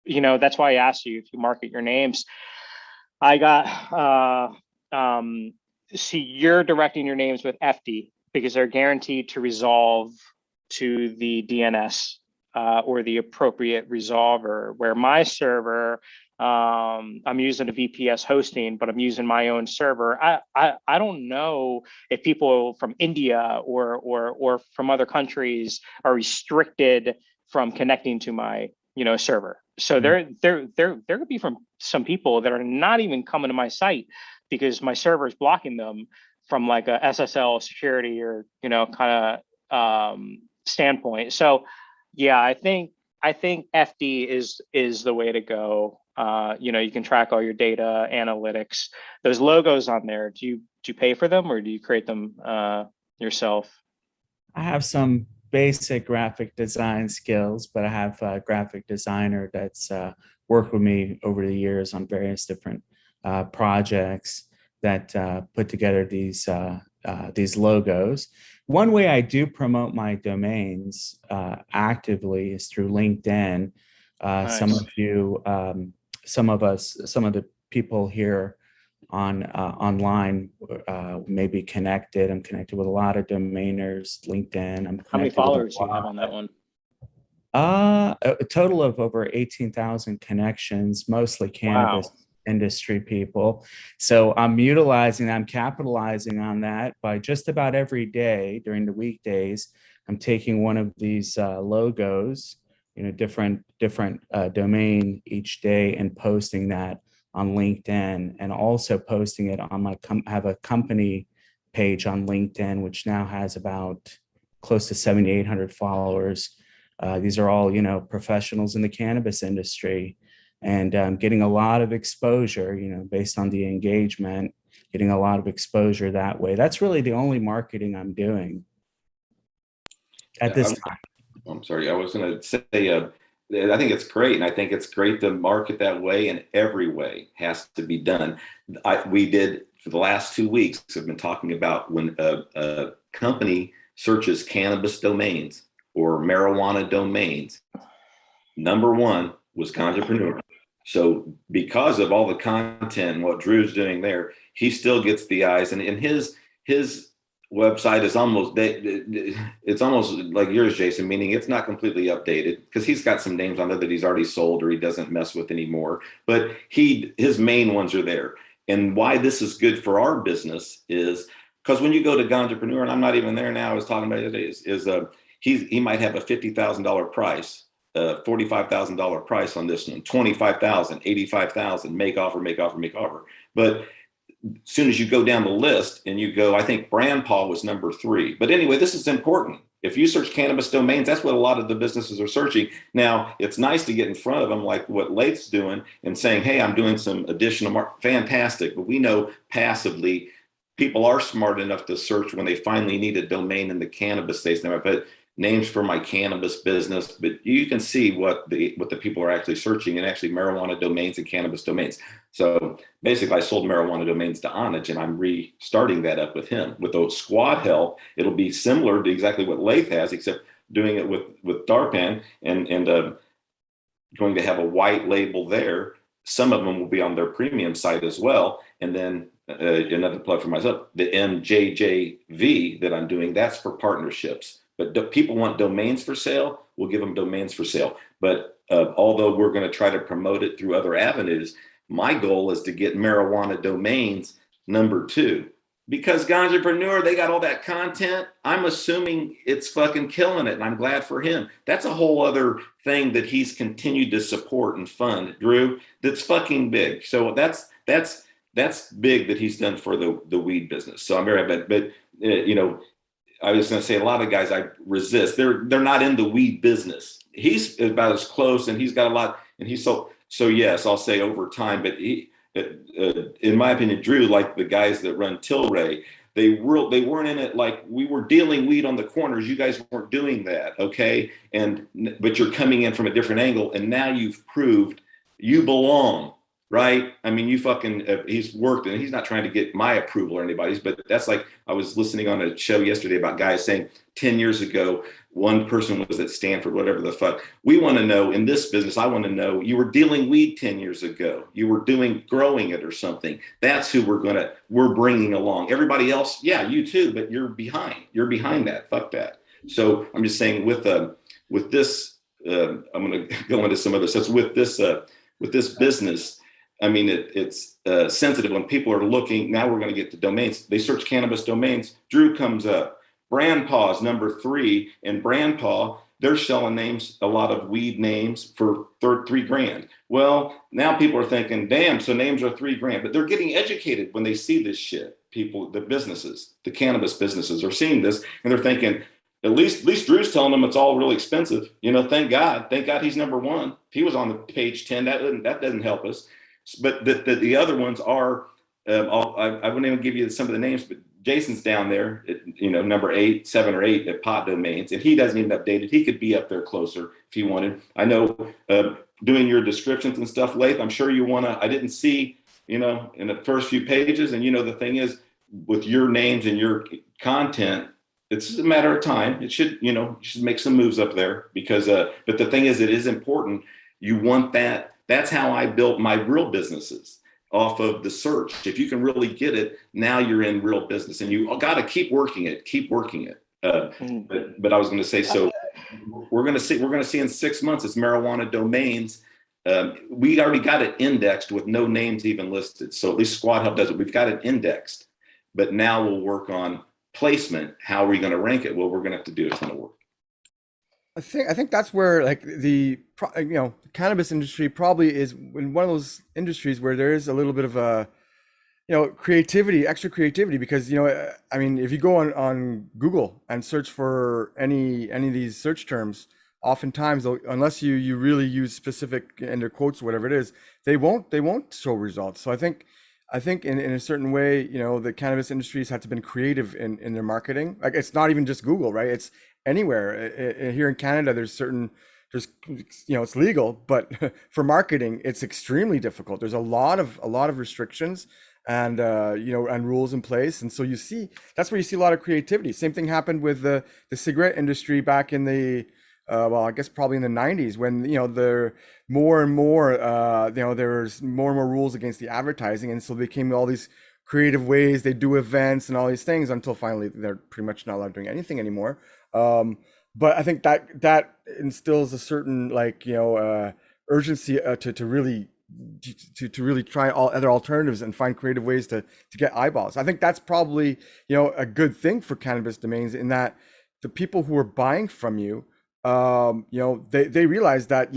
Speaker 3: that's why I asked you if you market your names. I got, see, you're directing your names with FD because they're guaranteed to resolve to the DNS. Or the appropriate resolver, where my server, I'm using a VPS hosting, but I'm using my own server. I don't know if people from India or from other countries are restricted from connecting to my server. So there could be from some people that are not even coming to my site because my server is blocking them from like a SSL security or kind of standpoint. So yeah, I think FD is the way to go. You can track all your data, analytics, those logos on there. Do you pay for them, or do you create them yourself?
Speaker 1: I have some basic graphic design skills, but I have a graphic designer that's worked with me over the years on various different projects that put together these logos. One way I do promote my domains actively is through LinkedIn.
Speaker 3: Nice.
Speaker 1: Some of you, some of the people here on online may be connected. I'm connected with a lot of domainers. LinkedIn.
Speaker 3: How many followers do you have on that one?
Speaker 1: A total of over 18,000 connections, mostly cannabis industry people. So I'm capitalizing on that by just about every day during the weekdays. I'm taking one of these logos, different domain each day, and posting that on LinkedIn, and also posting it on have a company page on LinkedIn, which now has about close to 7,800 followers. These are all, professionals in the cannabis industry, and getting a lot of exposure, based on the engagement, getting a lot of exposure that way. That's really the only marketing I'm doing at this time.
Speaker 4: I'm sorry, I was going to say, I think it's great. And I think it's great to market that way, and every way has to be done. We did for the last 2 weeks, have been talking about when a company searches cannabis domains or marijuana domains, number one was Ganjapreneur. So because of all the content and what Drew's doing there, he still gets the eyes. And his website is it's almost like yours, Jason, meaning it's not completely updated because he's got some names on there that he's already sold or he doesn't mess with anymore. But his main ones are there. And why this is good for our business is because when you go to Ganjapreneur, and I'm not even there now, I was talking about it today, he might have a $50,000 price. $45,000 price on this one, $25,000, $85,000, make offer. But as soon as you go down the list and you go, I think Brand Paw was number 3. But anyway, this is important. If you search cannabis domains, that's what a lot of the businesses are searching. Now, it's nice to get in front of them like what Laith's doing and saying, hey, I'm doing some additional fantastic. But we know passively, people are smart enough to search when they finally need a domain in the cannabis space. They might put names for my cannabis business, but you can see what the people are actually searching, and actually marijuana domains and cannabis domains. So basically I sold marijuana domains to Onage, and I'm restarting that up with him. With those squad help, it'll be similar to exactly what Laith has, except doing it with Darpan and going to have a white label there. Some of them will be on their premium site as well. And then another plug for myself, the MJJV that I'm doing, that's for partnerships. But people want domains for sale, we'll give them domains for sale. But although we're going to try to promote it through other avenues, my goal is to get marijuana domains number 2. Because Ganjapreneur, they got all that content. I'm assuming it's fucking killing it, and I'm glad for him. That's a whole other thing that he's continued to support and fund, Drew, that's fucking big. So that's big that he's done for the weed business. So I'm very happy. But I was going to say a lot of guys I resist. They're not in the weed business. He's about as close, and he's got a lot. And he's so yes, I'll say over time. But in my opinion, Drew, like the guys that run Tilray, they weren't in it like we were dealing weed on the corners. You guys weren't doing that, okay? But you're coming in from a different angle, and now you've proved you belong. Right? I mean, you fucking, he's worked, and he's not trying to get my approval or anybody's, but that's like, I was listening on a show yesterday about guys saying 10 years ago, one person was at Stanford, whatever the fuck. We want to know in this business, I want to know you were dealing weed 10 years ago. You were growing it or something. That's who we're bringing along. Everybody else, yeah, you too, but you're behind that. Fuck that. So I'm just saying with this, I'm going to go into some other stuff. With this business, I mean, it's sensitive when people are looking. Now we're going to get to domains. They search cannabis domains. Drew comes up. Brand Paw is number 3. And Brand Paw, they're selling names, a lot of weed names for $3,000. Well, now people are thinking, damn, so names are $3,000. But they're getting educated when they see this shit. People, the businesses, the cannabis businesses are seeing this, and they're thinking, At least Drew's telling them it's all really expensive. Thank God he's number one. If he was on the page 10, that doesn't help us. But the other ones are, I wouldn't even give you some of the names, but Jason's down there at, number 8, 7 or 8 at PotDomains, and he doesn't even update it. He could be up there closer if he wanted. I know doing your descriptions and stuff, Laith, I'm sure you want to, I didn't see, in the first few pages, and the thing is with your names and your content, it's just a matter of time. It should, you should make some moves up there because, but the thing is, it is important. You want that. That's how I built my real businesses, off of the search. If you can really get it, now you're in real business, and you got to keep working it. But I was going to say, so we're going to see in 6 months, it's marijuana domains. We already got it indexed with no names even listed. So at least Squad Hub does it. We've got it indexed, but now we'll work on placement. How are we going to rank it? Well, we're going to have to do a ton of work.
Speaker 2: I think that's where like the cannabis industry probably is in one of those industries where there is a little bit of a extra creativity, because I mean, if you go on Google and search for any of these search terms, oftentimes unless you really use specific in their quotes, whatever it is, they won't show results. So I think in a certain way, the cannabis industries have to been creative in their marketing. Like, it's not even just Google, right? It's anywhere. Here in Canada, there's it's legal, but for marketing, it's extremely difficult. There's a lot of restrictions and and rules in place. And so that's where you see a lot of creativity. Same thing happened with the cigarette industry back in the I guess probably in the 90s, when there more and more there's more and more rules against the advertising, and so they came all these creative ways they do events and all these things, until finally they're pretty much not allowed doing anything anymore. But I think that instills a certain urgency to really try all other alternatives and find creative ways to get eyeballs. I think that's probably a good thing for Cannabis Domains, in that the people who are buying from you, they realize that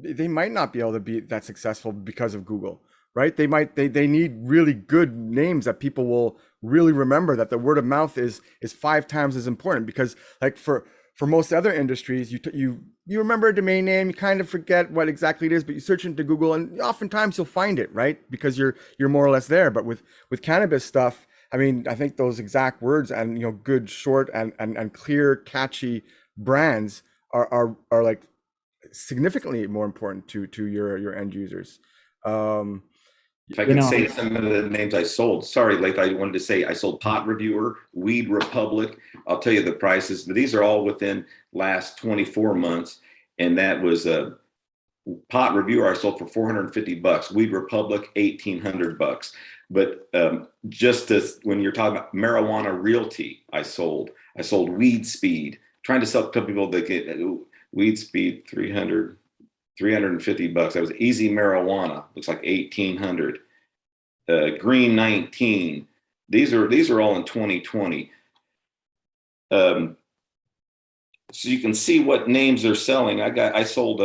Speaker 2: they might not be able to be that successful because of Google, right? They need really good names that people will really remember, that the word of mouth is 5 times as important. Because like for most other industries, you remember a domain name, you kind of forget what exactly it is, but you search into Google and oftentimes you'll find it, right? Because you're more or less there. But with cannabis stuff, I mean, I think those exact words and good, short and clear, catchy brands are like significantly more important to your end users.
Speaker 4: If I can say some of the names I sold. Sorry, Laith, I wanted to say I sold Pot Reviewer, Weed Republic. I'll tell you the prices, but these are all within last 24 months. And that was a Pot Reviewer I sold for $450. Weed Republic, $1,800. But just as when you're talking about marijuana realty, I sold Weed Speed. Trying to tell people that get Weed Speed, $350. That was Easy Marijuana, looks like $1,800. Greene 19. These are all in 2020. So you can see what names they're selling. I sold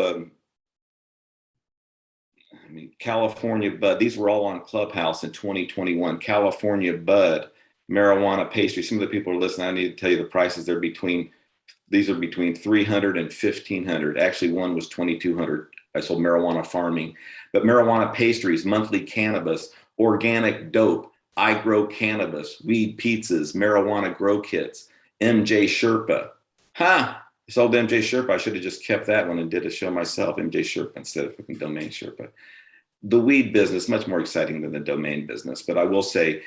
Speaker 4: California Bud. These were all on Clubhouse in 2021. California Bud, marijuana pastry. Some of the people are listening. I need to tell you the prices. These are between $300 and $1,500. Actually, one was $2,200. I sold marijuana farming, but marijuana pastries, monthly cannabis, organic dope, I grow cannabis, weed pizzas, marijuana grow kits, MJ Sherpa. I sold MJ Sherpa. I should have just kept that one and did a show myself, MJ Sherpa, instead of fucking Domain Sherpa. The weed business, much more exciting than the domain business, but I will say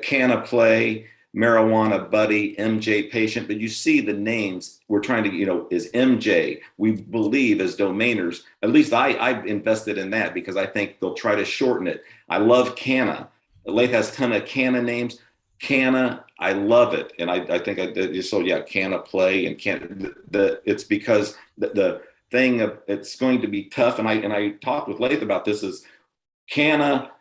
Speaker 4: Canna Play, Marijuana Buddy, MJ Patient, but you see the names we're trying to, is MJ. We believe as domainers, at least I've invested in that because I think they'll try to shorten it. I love Canna. Laith has a ton of Canna names. Canna, I love it. And I think Canna Play and it's because the thing of it's going to be tough. And I talked with Laith about this is Canna,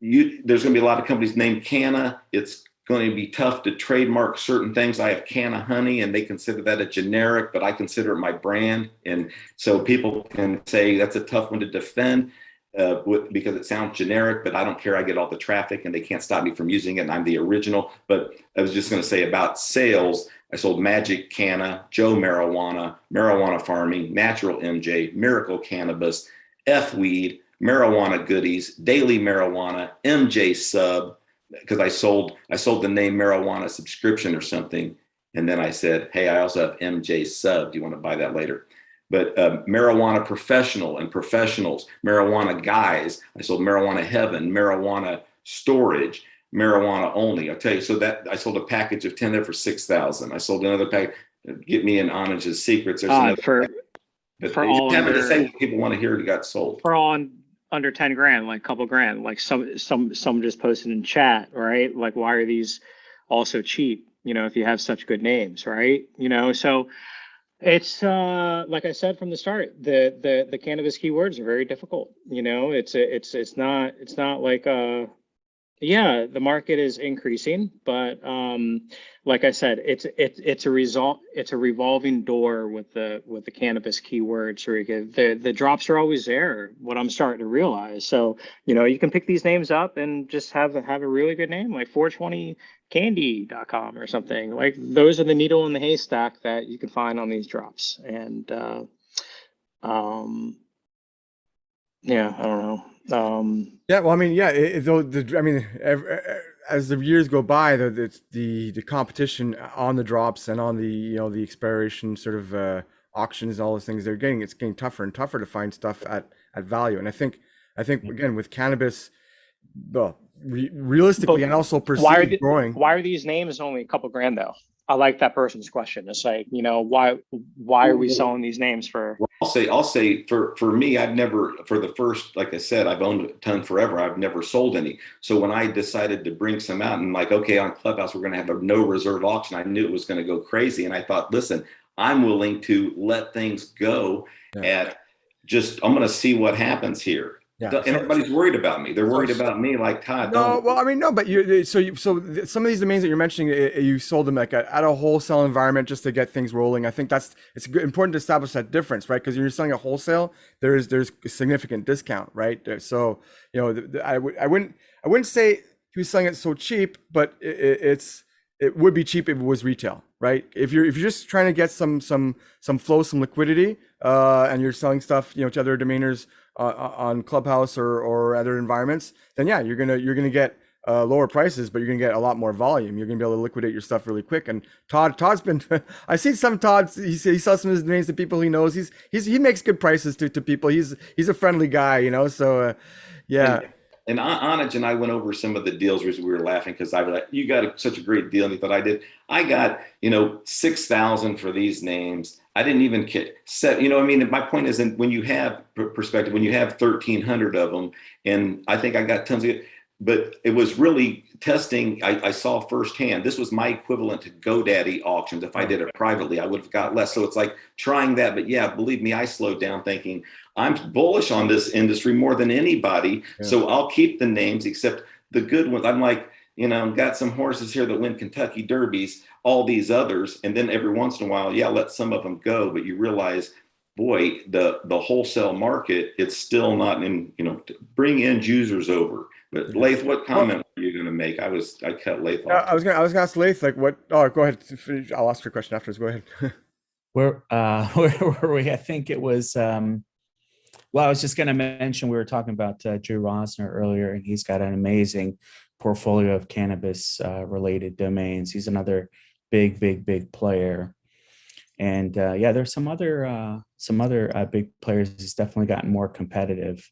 Speaker 4: there's going to be a lot of companies named Canna. It's going to be tough to trademark certain things. I have Canna Honey and they consider that a generic, but I consider it my brand. And so people can say that's a tough one to defend because it sounds generic, but I don't care. I get all the traffic and they can't stop me from using it. And I'm the original. But I was just going to say about sales, I sold Magic Canna, Joe Marijuana, Marijuana Farming, Natural MJ, Miracle Cannabis, F Weed, Marijuana Goodies, Daily Marijuana, MJ Sub, because I sold the name Marijuana Subscription or something. And then I said, hey, I also have MJ Sub. Do you want to buy that later? But Marijuana Professional and Professionals, Marijuana Guys. I sold Marijuana Heaven, Marijuana Storage, Marijuana Only. I'll tell you, so that I sold a package of 10 there for $6,000. I sold another package. Get me in Onnage's secrets. There's another
Speaker 3: for all
Speaker 4: having
Speaker 3: under,
Speaker 4: to say what people want to hear it got sold.
Speaker 3: for all under 10 grand, like a couple grand, like some just posted in chat, right? Like, why are these all so cheap? You know, if you have such good names, right? You know, so it's like I said from the start, the cannabis keywords are very difficult. You know, it's not like yeah, the market is increasing, but like I said, it's a revolving door with the cannabis keywords. The drops are always there. What I'm starting to realize. So you know, you can pick these names up and just have a really good name like 420candy.com or something. Like those are the needle in the haystack that you can find on these drops. And yeah, I don't know.
Speaker 2: Yeah, well, I mean, yeah. As the years go by, the competition on the drops and on the the expiration sort of auctions and all those things it's getting tougher and tougher to find stuff at value. And I think again with cannabis, well, realistically, and also perceived growing.
Speaker 3: Why are these names only a couple grand though? I like that person's question. It's like, you know, why are we selling these names for?
Speaker 4: I'll say for me, I've never, for the first, like I said, I've owned a ton forever. I've never sold any. So when I decided to bring some out and like, okay, on Clubhouse, we're going to have a no reserve auction. I knew it was going to go crazy. And I thought, listen, I'm willing to let things go at just, I'm going to see what happens here. Yeah. And everybody's worried about me. They're worried about me, like Todd.
Speaker 2: No, well, I mean, no, but so some of these domains that you're mentioning, you sold them like at a wholesale environment just to get things rolling. I think it's important to establish that difference, right? Because when you're selling at wholesale, there's a significant discount, right? So you know, I wouldn't say he was selling it so cheap, but it would be cheap if it was retail, right? If you're just trying to get some flow, some liquidity, and you're selling stuff, you know, to other domainers on Clubhouse or other environments, then yeah, you're gonna get lower prices, but you're gonna get a lot more volume. You're gonna be able to liquidate your stuff really quick. And Todd's been, I've seen some Todds. He sells some of his domains to people he knows. He makes good prices to people. He's a friendly guy, you know. So yeah.
Speaker 4: And Onage and I went over some of the deals. We were laughing because I was like, "You got such a great deal," and he thought I did. I got 6,000 for these names. I didn't even set. You know, I mean, my point is, when you have perspective, when you have 1,300 of them, and I think I got tons of it, but it was really testing. I saw firsthand. This was my equivalent to GoDaddy auctions. If I did it privately, I would have got less. So it's like trying that. But yeah, believe me, I slowed down thinking I'm bullish on this industry more than anybody. Yeah. So I'll keep the names, except the good ones. I'm like, got some horses here that win Kentucky Derbies, all these others. And then every once in a while, yeah, let some of them go. But you realize, boy, the wholesale market, it's still not in, to bring end users over. But Laith, what comment were you going to make? I cut Laith off.
Speaker 2: I was going to ask Laith, like what, oh, go ahead. I'll ask your question afterwards. Go ahead.
Speaker 1: Where were we? I think it was, well, I was just going to mention, we were talking about Drew Rosner earlier, and he's got an amazing portfolio of cannabis related domains. He's another big player. And yeah, there's some other big players. He's definitely gotten more competitive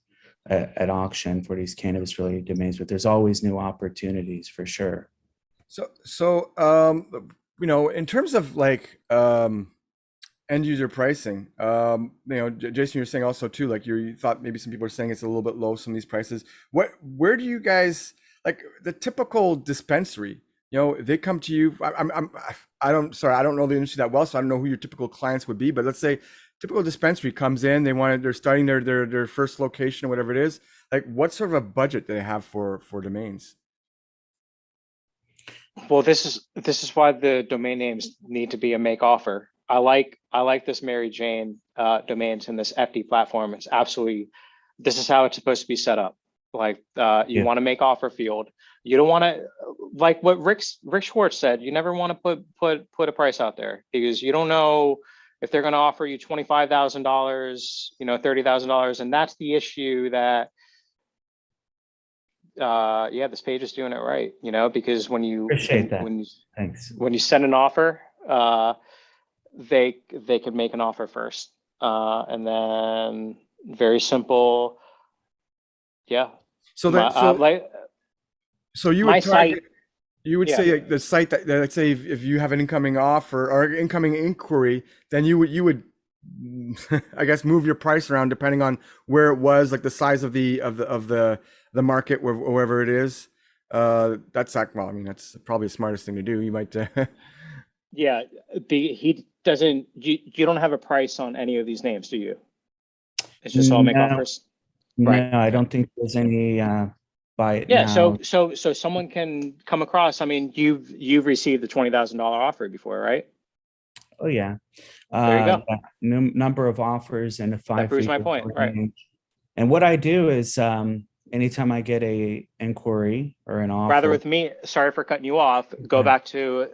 Speaker 1: at auction for these cannabis related domains, but there's always new opportunities for sure.
Speaker 2: So in terms of like end user pricing, Jason, you're saying also too, like you thought maybe some people are saying it's a little bit low, some of these prices. Where do you guys, like the typical dispensary, they come to you? I don't know the industry that well, so I don't know who your typical clients would be, but let's say typical dispensary comes in, they're starting their first location or whatever it is. Like what sort of a budget do they have for domains?
Speaker 3: Well, this is why the domain names need to be a make offer. I like this Mary Jane domains and this FD platform. It's absolutely, this is how it's supposed to be set up. Like you
Speaker 1: Yeah.
Speaker 3: want to make offer field. You don't want to, like what Rick Schwartz said, you never want to put a price out there because you don't know if they're going to offer you $25,000, $30,000. And that's the issue that, this page is doing it right, because when you,
Speaker 1: Appreciate that. Thanks.
Speaker 3: when you send an offer, they could make an offer first. And then very simple. Yeah.
Speaker 2: So that so you
Speaker 3: my
Speaker 2: would target,
Speaker 3: site,
Speaker 2: you would
Speaker 3: yeah.
Speaker 2: say like the site that, let's say if you have an incoming offer or incoming inquiry, then you would I guess move your price around depending on where it was, like the size of the market, wherever it is. That's well, I mean, that's probably the smartest thing to do. You might
Speaker 3: Yeah, he doesn't. You don't have a price on any of these names, do you? It's just all make offers. Right.
Speaker 1: No, I don't think there's any buy it
Speaker 3: Yeah.
Speaker 1: now.
Speaker 3: So someone can come across. I mean, you've received the $20,000 offer before, right?
Speaker 1: Oh yeah.
Speaker 3: There you go.
Speaker 1: Number of offers and a 5.
Speaker 3: That proves my point, right?
Speaker 1: And what I do is anytime I get a inquiry or an offer.
Speaker 3: Rather with me, sorry for cutting you off. Go back to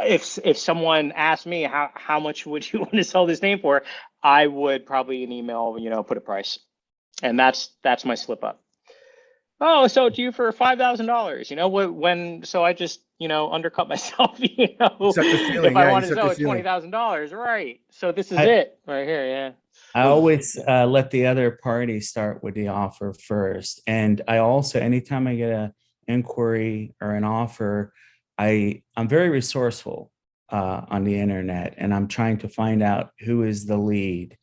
Speaker 3: if someone asked me how much would you want to sell this name for, I would probably in email, put a price, and that's my slip up. Oh, so to you for $5,000. So I just undercut myself. If I wanted to sell it $20,000, right? So this is it right here. Yeah.
Speaker 1: I always let the other party start with the offer first. And I also, anytime I get an inquiry or an offer, I'm very resourceful on the internet, and I'm trying to find out who is the lead.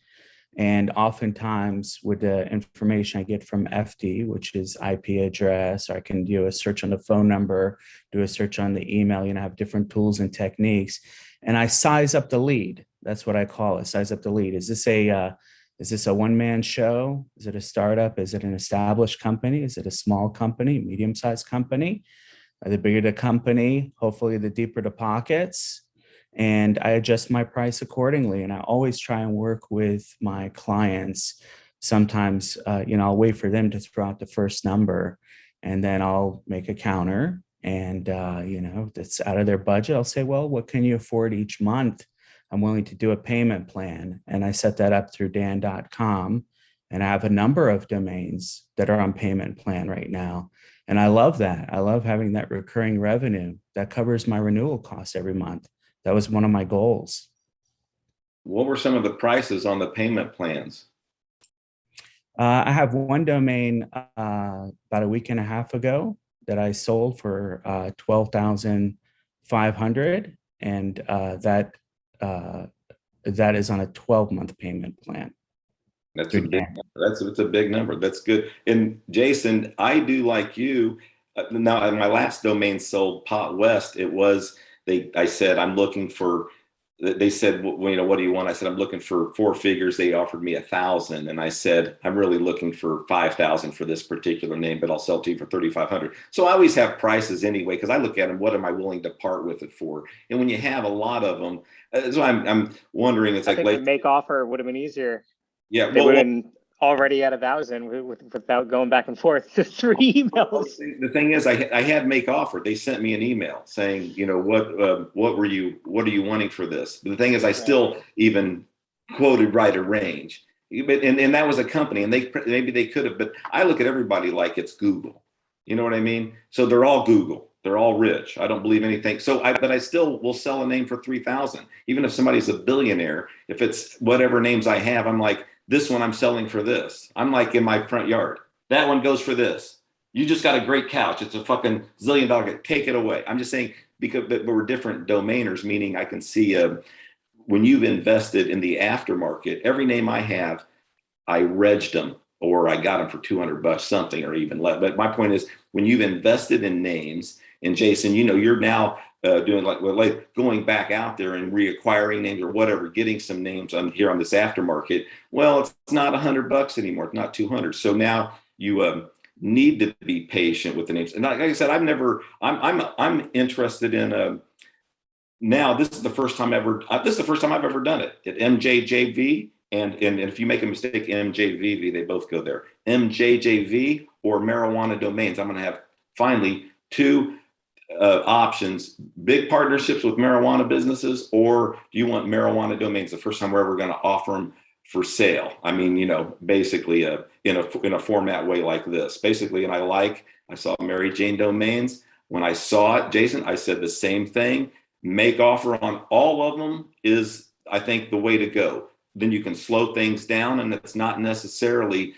Speaker 1: And oftentimes with the information I get from FD, which is IP address, or I can do a search on the phone number, do a search on the email, have different tools and techniques. And I size up the lead. That's what I call it, size up the lead. Is this a one-man show? Is it a startup? Is it an established company? Is it a small company, medium-sized company? The bigger the company, hopefully the deeper the pockets. And I adjust my price accordingly. And I always try and work with my clients. Sometimes, I'll wait for them to throw out the first number, and then I'll make a counter. And, that's out of their budget. I'll say, well, what can you afford each month? I'm willing to do a payment plan. And I set that up through dan.com. And I have a number of domains that are on payment plan right now. And I love that. I love having that recurring revenue that covers my renewal costs every month. That was one of my goals.
Speaker 4: What were some of the prices on the payment plans?
Speaker 1: I have one domain about a week and a half ago that I sold for $12,500, and that is on a 12-month payment plan.
Speaker 4: That's a big number. It's a big number. That's good. And Jason, I do like you. Now, my last domain sold Pot West. It was. I said, I'm looking for, they said, well, what do you want? I said, I'm looking for 4 figures. They offered me 1,000. And I said, I'm really looking for 5,000 for this particular name, but I'll sell to you for 3,500. So I always have prices anyway, because I look at them, what am I willing to part with it for? And when you have a lot of them, so I'm wondering, it's like,
Speaker 3: the make offer would have been easier.
Speaker 4: Yeah.
Speaker 3: It would have been already at 1,000 without going back and forth to 3 emails.
Speaker 4: The thing is, I had make offer. They sent me an email saying, what are you wanting for this? But the thing is, I still even quoted right a range. But and that was a company, and maybe they could have. But I look at everybody like it's Google. You know what I mean? So they're all Google. They're all rich. I don't believe anything. But I still will sell a name for 3,000, even if somebody's a billionaire. If it's whatever names I have, I'm like, this one I'm selling for this. I'm like in my front yard. That one goes for this. You just got a great couch. It's a fucking $1 zillion. Take it away. I'm just saying, because but we're different domainers, meaning I can see when you've invested in the aftermarket, every name I have, I regged them or I got them for $200 something or even less. But my point is, when you've invested in names, and Jason, you're now doing like going back out there and reacquiring names or whatever, getting some names on here on this aftermarket. Well, it's not $100 anymore. It's not 200. So now you need to be patient with the names. And like I said, I'm interested in now this is the first time I've ever done it at MJJV. And if you make a mistake, MJVV, they both go there. MJJV or marijuana domains. I'm going to have finally two options: big partnerships with marijuana businesses, or do you want marijuana domains? The first time we're ever going to offer them for sale. I mean, basically in a format way like this. Basically, and I saw Mary Jane Domains. When I saw it, Jason, I said the same thing. Make offer on all of them is, I think, the way to go. Then you can slow things down, and it's not necessarily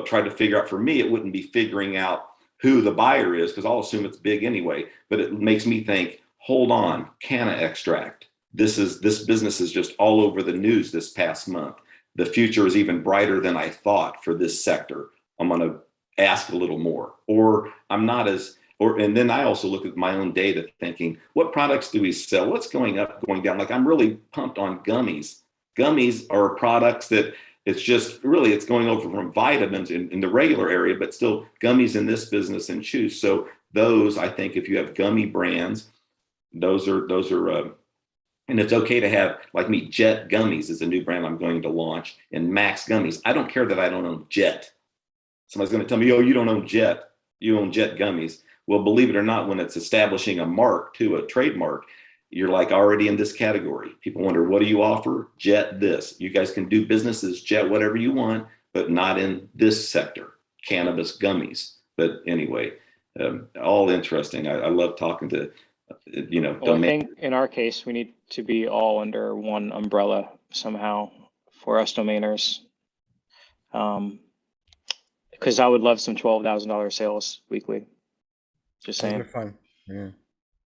Speaker 4: try to figure out. For me, it wouldn't be figuring out who the buyer is, because I'll assume it's big anyway. But it makes me think, hold on, canna extract. This business is just all over the news this past month. The future is even brighter than I thought for this sector. I'm going to ask a little more, or I'm not as. And then I also look at my own data thinking, what products do we sell? What's going up, going down? Like, I'm really pumped on gummies. Gummies are products that it's going over from vitamins in the regular area, but still gummies in this business and chews. So those, I think, if you have gummy brands, those are, and it's okay to have, like me, Jet Gummies is a new brand I'm going to launch, and Max Gummies. I don't care that I don't own Jet. Somebody's going to tell me, oh, you don't own Jet. You own Jet Gummies. Well, believe it or not, when it's establishing a mark to a trademark, you're like already in this category. People wonder, what do you offer? Jet this. You guys can do business as Jet whatever you want, but not in this sector, cannabis gummies. But anyway, all interesting. I love talking to,
Speaker 3: Well,
Speaker 4: domain.
Speaker 3: I think in our case, we need to be all under one umbrella somehow for us domainers. Because I would love some $12,000 sales weekly. Just saying.
Speaker 2: Those are fun. Yeah.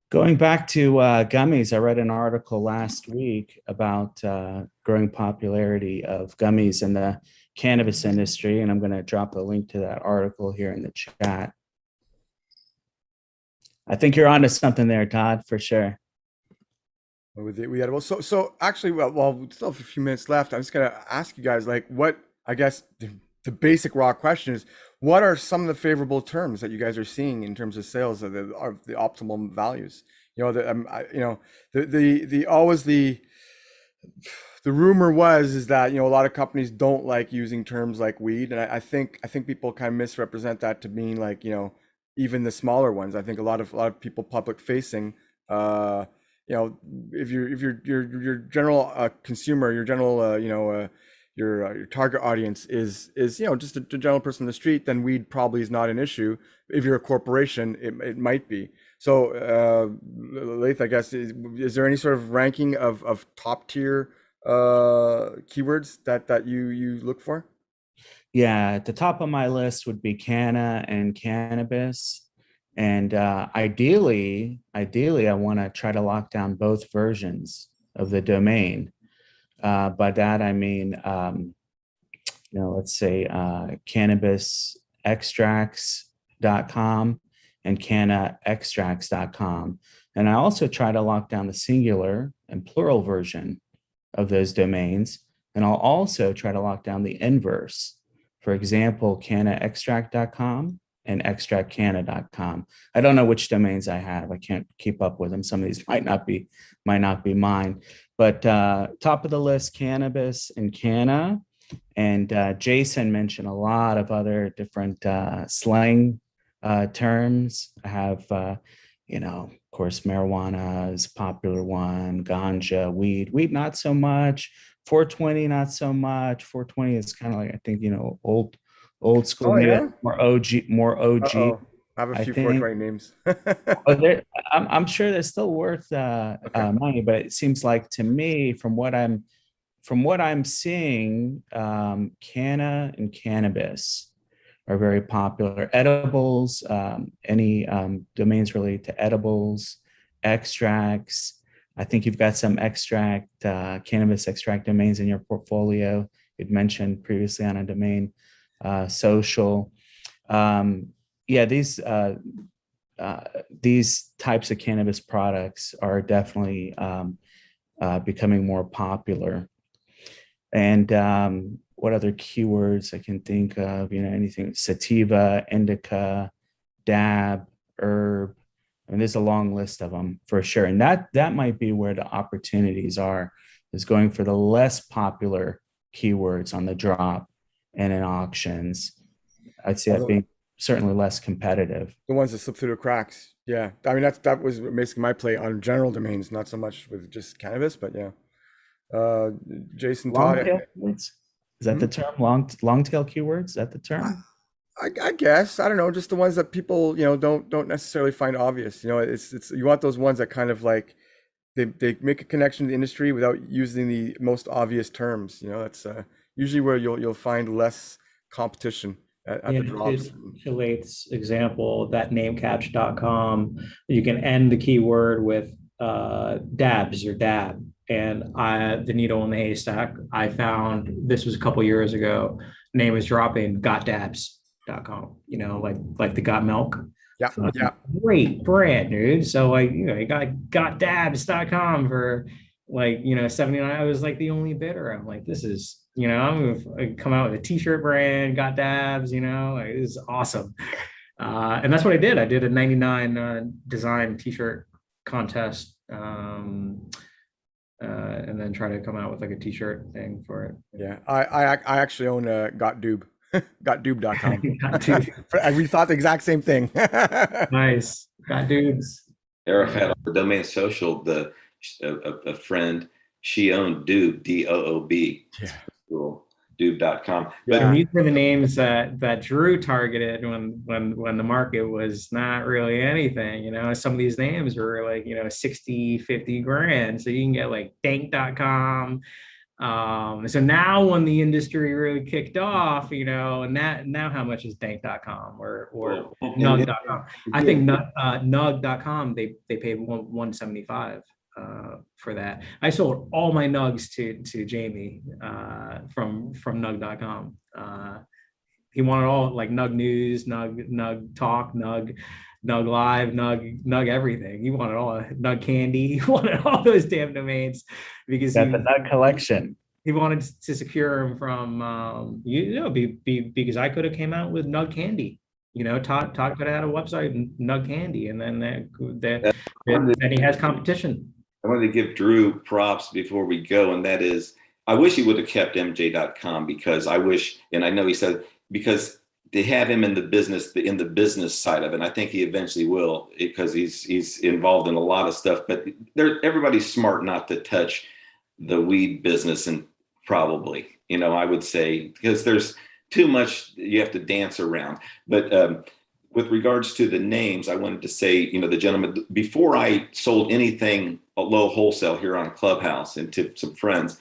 Speaker 1: Going back to gummies, I read an article last week about growing popularity of gummies in the cannabis industry, and I'm going to drop a link to that article here in the chat. I think you're onto something there, Todd, for sure.
Speaker 2: So actually, well, we still have a few minutes left. I'm just going to ask you guys, like, what, I guess the basic raw question is, what are some of the favorable terms that you guys are seeing in terms of sales of the optimal values? The rumor is that a lot of companies don't like using terms like weed, and I think people kind of misrepresent that to mean like even the smaller ones. I think a lot of people public facing, if your general consumer, your general your target audience is just a general person in the street, then weed probably is not an issue. If you're a corporation, it might be. So Laith, I guess, is there any sort of ranking of top tier keywords that you look for?
Speaker 1: Yeah, at the top of my list would be canna and cannabis. And ideally, I want to try to lock down both versions of the domain. By that, I mean, let's say cannabisextracts.com and cannaextracts.com. And I also try to lock down the singular and plural version of those domains. And I'll also try to lock down the inverse. For example, cannaextract.com and extractcanna.com. I don't know which domains I have. I can't keep up with them. Some of these might not be mine. But top of the list, cannabis and canna. And Jason mentioned a lot of other different slang terms. I have, of course, marijuana is a popular one, ganja, weed not so much, 420 not so much. 420 is kind of like, I think, old school, maybe more OG.
Speaker 2: Uh-oh. I have a few 420 names.
Speaker 1: I'm sure they're still worth money, but it seems like to me, from what I'm seeing, canna and cannabis are very popular. Edibles, any domains related to edibles, extracts. I think you've got some cannabis extract domains in your portfolio. You'd mentioned previously on a domain, social. These types of cannabis products are definitely becoming more popular. And what other keywords I can think of? Anything sativa, indica, dab, herb. I mean, there's a long list of them for sure. And that might be where the opportunities are, is going for the less popular keywords on the drop and in auctions. I'd say that being certainly less competitive.
Speaker 2: The ones that slip through the cracks. Yeah. I mean, that was basically my play on general domains, not so much with just cannabis, but yeah. Jason, Todd.
Speaker 1: Long tail keywords? Is that the term? Long tail keywords? Is that the term?
Speaker 2: I guess, I don't know, just the ones that people, don't necessarily find obvious. It's you want those ones that kind of like they make a connection to the industry without using the most obvious terms. That's usually where you'll find less competition at the drops.
Speaker 5: To Laith's example, that namecatch.com, you can end the keyword with dabs or dab. And the needle in the haystack, I found this was a couple years ago. Name was dropping gotdabs.com, like the got milk.
Speaker 2: Yeah. Yeah.
Speaker 5: Great brand, dude. So you got gotdabs.com for $79. I was like the only bidder. I'm like, this is, I'm gonna come out with a t-shirt brand, got dabs, it was awesome. And that's what I did. I did a 99 design t-shirt contest. And then try to come out with like a t-shirt thing for it.
Speaker 2: Yeah, I actually own GotDoob, GotDoob.com. We thought the exact same thing.
Speaker 5: Nice, GotDoobs.
Speaker 4: Eric had on Domain Social, a friend, she owned Doob, D-O-O-B.
Speaker 2: Yeah.
Speaker 4: Cool. Doob.com.
Speaker 5: But these were the names that Drew targeted when the market was not really anything. Some of these names were like 60, 50 grand. So you can get like dank.com. So now when the industry really kicked off, and now how much is dank.com or nug.com? I think nug.com they paid $175 for that. I sold all my nugs to Jamie from nug.com. He wanted all like Nug News, Nug Talk, Nug Live, Nug everything. He wanted all Nug Candy. He wanted all those damn domains because
Speaker 1: the Nug collection.
Speaker 5: He wanted to secure them from because I could have came out with Nug Candy. Todd could have had a website, Nug Candy, and then then he has competition.
Speaker 4: I wanted to give Drew props before we go, and that is, I wish he would have kept MJ.com because I wish, and I know he said, because they have him in the business side of it. And I think he eventually will because he's involved in a lot of stuff, but everybody's smart not to touch the weed business, and probably, I would say, because there's too much you have to dance around. But with regards to the names, I wanted to say, the gentleman, before I sold anything low wholesale here on Clubhouse and to some friends,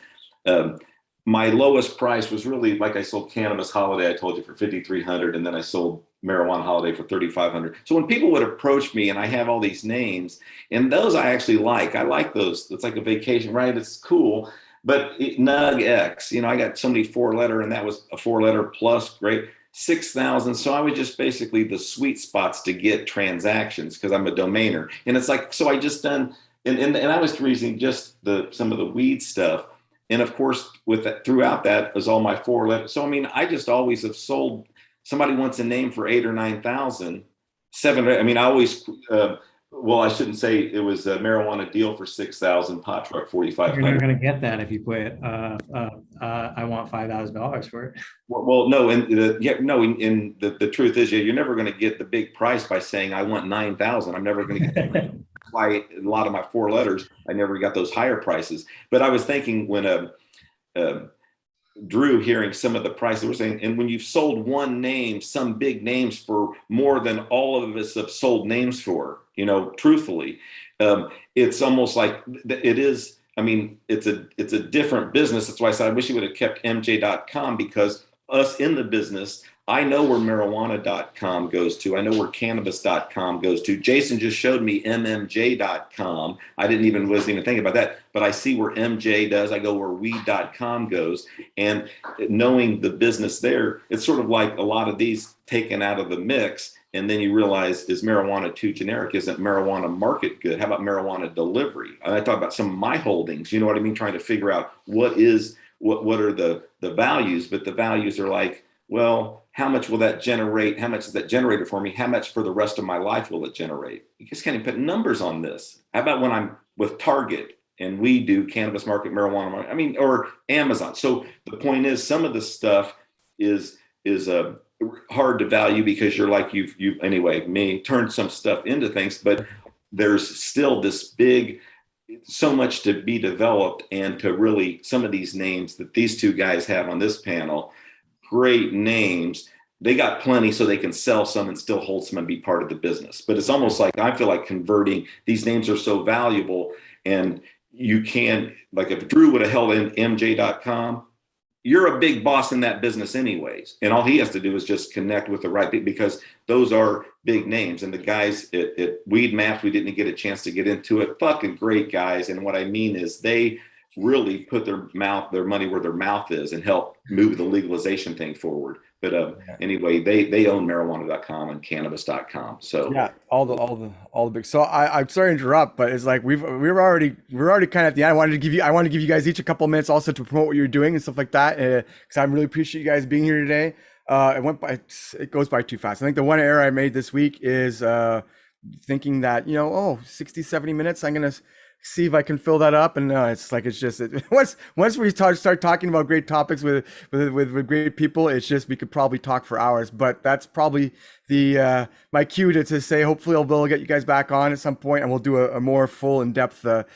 Speaker 4: my lowest price was really like I sold Cannabis Holiday, I told you, for $5,300, and then I sold Marijuana Holiday for $3,500. So when people would approach me, and I have all these names, and those I actually like. I like those. It's like a vacation, right? It's cool. But Nug X, I got so many 4-letter, and that was a 4-letter plus, great. 6,000. So I was just basically the sweet spots to get transactions because I'm a domainer. And it's like, so I just done, and I was using just some of the weed stuff. And of course, with that, throughout that was all my 4-letter. So, I just always have sold, somebody wants a name for 8,000 or 9,000, 7. I always, I shouldn't say it was a marijuana deal for 6,000, pot truck 4,500.
Speaker 5: You're not going to get that if you put, I want $5,000 for it.
Speaker 4: Well, no, and the truth is, you're never going to get the big price by saying I want 9,000. I'm never going to get that. Why a lot of my 4 letters, I never got those higher prices. But I was thinking when Drew, hearing some of the prices, we're saying, and when you've sold one name, some big names for more than all of us have sold names for, truthfully, it's almost like it is. It's a different business. That's why I said I wish you would have kept MJ.com, because us in the business, I know where marijuana.com goes to. I know where cannabis.com goes to. Jason just showed me mmj.com. I wasn't even thinking about that, but I see where MJ does. I go where weed.com goes. And knowing the business there, it's sort of like a lot of these taken out of the mix. And then you realize, is marijuana too generic? Isn't marijuana market good? How about marijuana delivery? And I talk about some of my holdings, you know what I mean? Trying to figure out what are the values, but the values are like, well, how much will that generate? How much is that generated for me? How much for the rest of my life will it generate? You just can't even put numbers on this. How about when I'm with Target and we do cannabis market, marijuana market, I mean, or Amazon. So the point is, some of the stuff is hard to value because you're like, you've anyway, me turned some stuff into things, but there's still this big, so much to be developed, and to really, some of these names that these two guys have on this panel, great names. They got plenty so they can sell some and still hold some and be part of the business. But it's almost like, I feel like converting, these names are so valuable, and you can, like if Drew would have held in MJ.com, you're a big boss in that business anyways. And all he has to do is just connect with the right people, because those are big names. And the guys at Weed Maps, we didn't get a chance to get into it. Fucking great guys. And what I mean is, they really put their money where their mouth is, and help move the legalization thing forward. But anyway, they own marijuana.com and cannabis.com. So
Speaker 2: yeah, all the big. So I'm sorry to interrupt, but it's like we're already kind of at the end. I wanted to give you guys each a couple minutes also to promote what you're doing and stuff like that, because I really appreciate you guys being here today. It goes by too fast. I think the one error I made this week is thinking that 60, 70 minutes, I'm gonna see if I can fill that up, and once we start talking about great topics with great people, it's just, we could probably talk for hours. But that's probably the my cue to say, hopefully I'll be able to get you guys back on at some point, and we'll do a more full in-depth sort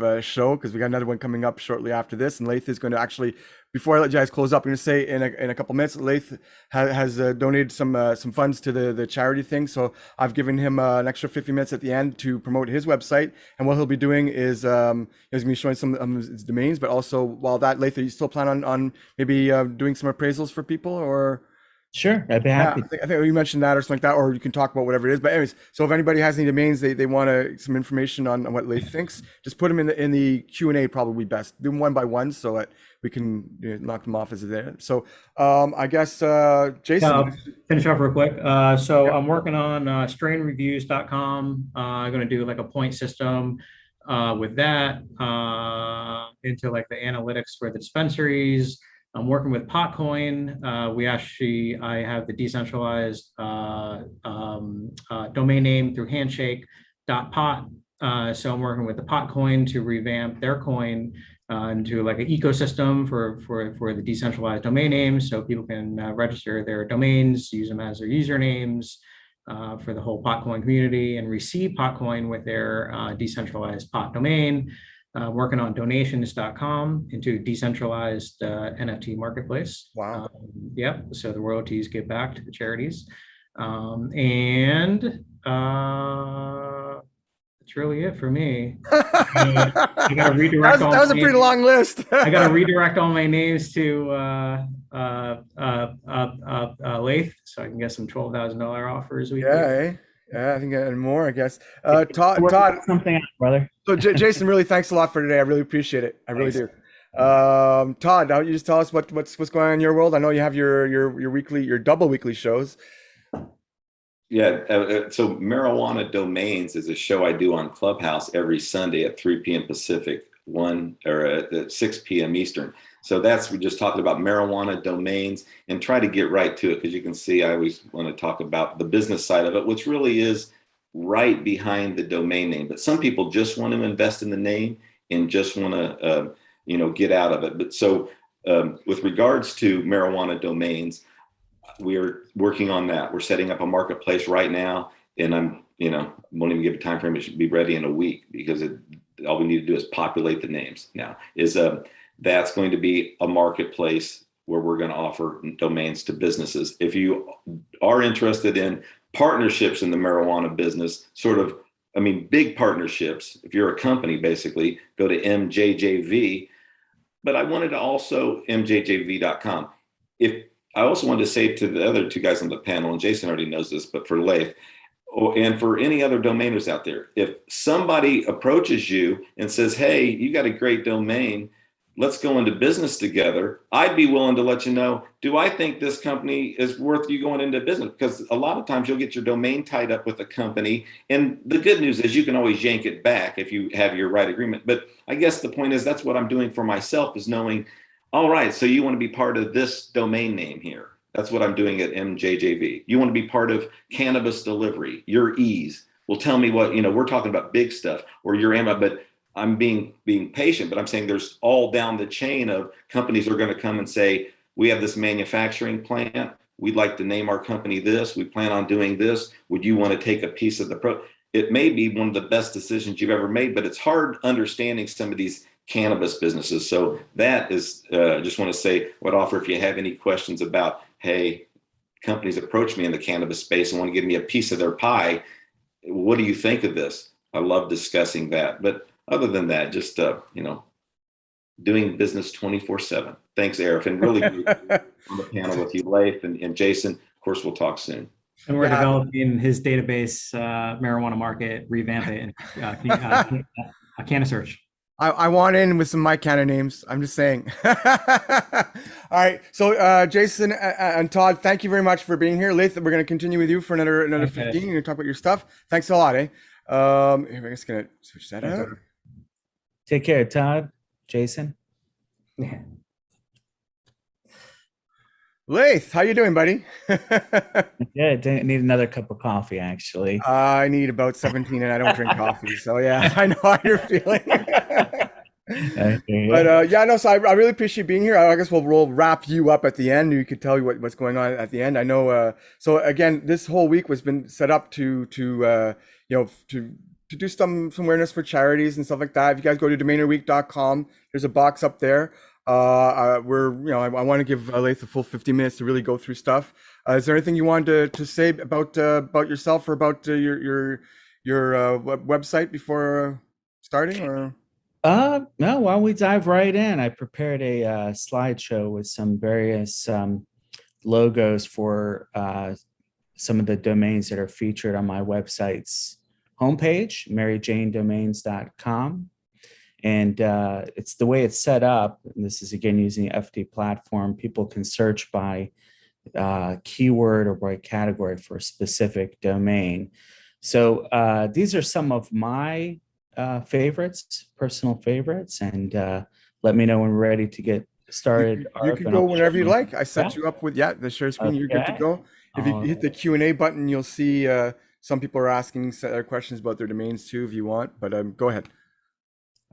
Speaker 2: of show, because we got another one coming up shortly after this. And Laith is going to actually, before I let you guys close up, I'm going to say in a couple minutes, Laith has donated some funds to the charity thing. So I've given him an extra 50 minutes at the end to promote his website. And what he'll be doing is he's going to be showing some of his domains, but also, while that, Laith, you still plan on maybe doing some appraisals for people, or?
Speaker 1: Sure, I'd be happy.
Speaker 2: I think you mentioned that or something like that, or you can talk about whatever it is. But anyways, so if anybody has any domains, they want some information on what Laith thinks, just put them in the Q&A, probably best. Do them one by one so that we can knock them off as they're there. So I guess Jason.
Speaker 5: Finish off real quick. So I'm working on strainreviews.com. I'm going to do like a point system with that into like the analytics for the dispensaries. I'm working with Potcoin. I have the decentralized domain name through handshake.pot. So I'm working with the Potcoin to revamp their coin into like an ecosystem for the decentralized domain names, so people can register their domains, use them as their usernames for the whole Potcoin community, and receive Potcoin with their decentralized pot domain. Working on donations.com into decentralized NFT marketplace.
Speaker 2: Wow.
Speaker 5: So the royalties get back to the charities. And that's really it for me. I got to redirect.
Speaker 2: That was a pretty long list.
Speaker 5: I got to redirect all my names to Laith, so I can get some $12,000 offers.
Speaker 2: Yeah, I think and more, I guess. Todd,
Speaker 1: something out, brother.
Speaker 2: So Jason, really thanks a lot for today. I really appreciate it. I really do. Todd, how don't you just tell us what's going on in your world? I know you have your double weekly shows.
Speaker 4: Yeah, so Marijuana Domains is a show I do on Clubhouse every Sunday at 3 p.m. Pacific, at 6 p.m. Eastern. So we're just talking about marijuana domains, and try to get right to it, because you can see I always want to talk about the business side of it, which really is right behind the domain name. But some people just want to invest in the name and just want to get out of it. But so with regards to Marijuana Domains, we're working on that. We're setting up a marketplace right now, and won't even give a time frame. It should be ready in a week, because all we need to do is populate the names now. That's going to be a marketplace where we're going to offer domains to businesses. If you are interested in partnerships in the marijuana business, big partnerships, if you're a company, basically, go to MJJV. But I wanted to also MJJV.com. I also wanted to say to the other two guys on the panel, and Jason already knows this, but for Laith, and for any other domainers out there, if somebody approaches you and says, hey, you got a great domain, let's go into business together, I'd be willing to let you know, do I think this company is worth you going into business? Because a lot of times you'll get your domain tied up with a company. And the good news is you can always yank it back if you have your right agreement. But I guess the point is, that's what I'm doing for myself, is knowing, all right, so you want to be part of this domain name here. That's what I'm doing at MJJV. You want to be part of cannabis delivery, your ease. Well, tell me what, we're talking about big stuff, or your but I'm being patient, but I'm saying there's all down the chain of companies are going to come and say, we have this manufacturing plant. We'd like to name our company this. We plan on doing this. Would you want to take a piece of the It may be one of the best decisions you've ever made, but it's hard understanding some of these cannabis businesses. So that is, just want to say, would offer if you have any questions about, hey, companies approach me in the cannabis space and want to give me a piece of their pie. What do you think of this? I love discussing that. But other than that, just, doing business 24/7. Thanks, Eric. And really on the panel with you, Laith and Jason. Of course, we'll talk soon.
Speaker 5: And we're developing his database, marijuana market, revamp it, and Canna search.
Speaker 2: I want in with some my Canna names. I'm just saying. All right. So Jason and Todd, thank you very much for being here. Laith, we're going to continue with you for another 15. You're going to talk about your stuff. Thanks a lot, eh? We're just going to switch that out.
Speaker 1: Take care, Todd. Jason.
Speaker 5: Yeah.
Speaker 2: Laith, how you doing, buddy?
Speaker 1: Yeah, didn't need another cup of coffee, actually.
Speaker 2: I need about 17 and I don't drink coffee. So yeah, I know how you're feeling. But yeah, no, so I really appreciate being here. I guess we'll wrap you up at the end. You could tell you what's going on at the end. I know. So again, this whole week was been set up to do some awareness for charities and stuff like that. If you guys go to domainerweek.com, there's a box up there. I want to give Laith a full 50 minutes to really go through stuff. Is there anything you wanted to say about yourself or about your website before starting? Or
Speaker 1: no, why don't we dive right in? I prepared a slideshow with some various logos for some of the domains that are featured on my website's homepage, maryjanedomains.com. And it's the way it's set up. And this is again using the FD platform. People can search by keyword or by category for a specific domain. So these are some of my favorites, personal favorites, and let me know when we're ready to get started.
Speaker 2: You can go whenever you like. I set you up with the share screen. Okay. You're good to go. If you hit the Q&A button, you'll see some people are asking questions about their domains too, if you want. But go ahead.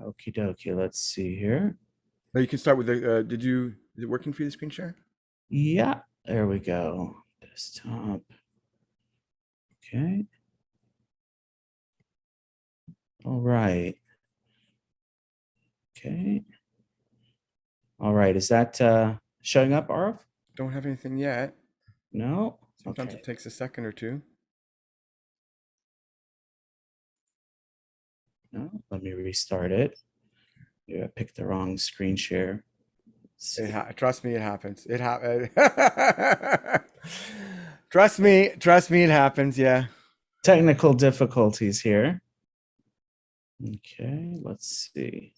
Speaker 1: Okie dokie. Let's see here.
Speaker 2: Now you can start with the. Is it working for you, the screen share?
Speaker 1: Yeah, there we go. Desktop. Okay. All right. Okay. All right. Is that showing up, Arv?
Speaker 2: Don't have anything yet.
Speaker 1: No.
Speaker 2: Sometimes it takes a second or two.
Speaker 1: No, let me restart it. Yeah, I picked the wrong screen share.
Speaker 2: Trust me, it happens. It happens. Trust me, it happens. Yeah.
Speaker 1: Technical difficulties here. Okay, let's see.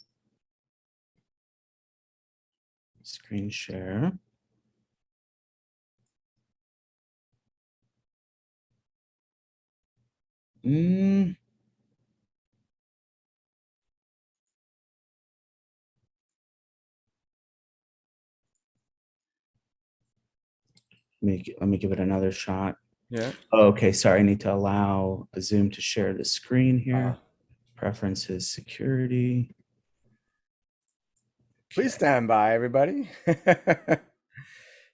Speaker 1: Screen share. Let me give it another shot.
Speaker 2: Yeah.
Speaker 1: Oh, okay, sorry. I need to allow Zoom to share the screen here. Preferences, security.
Speaker 2: Please stand by, everybody.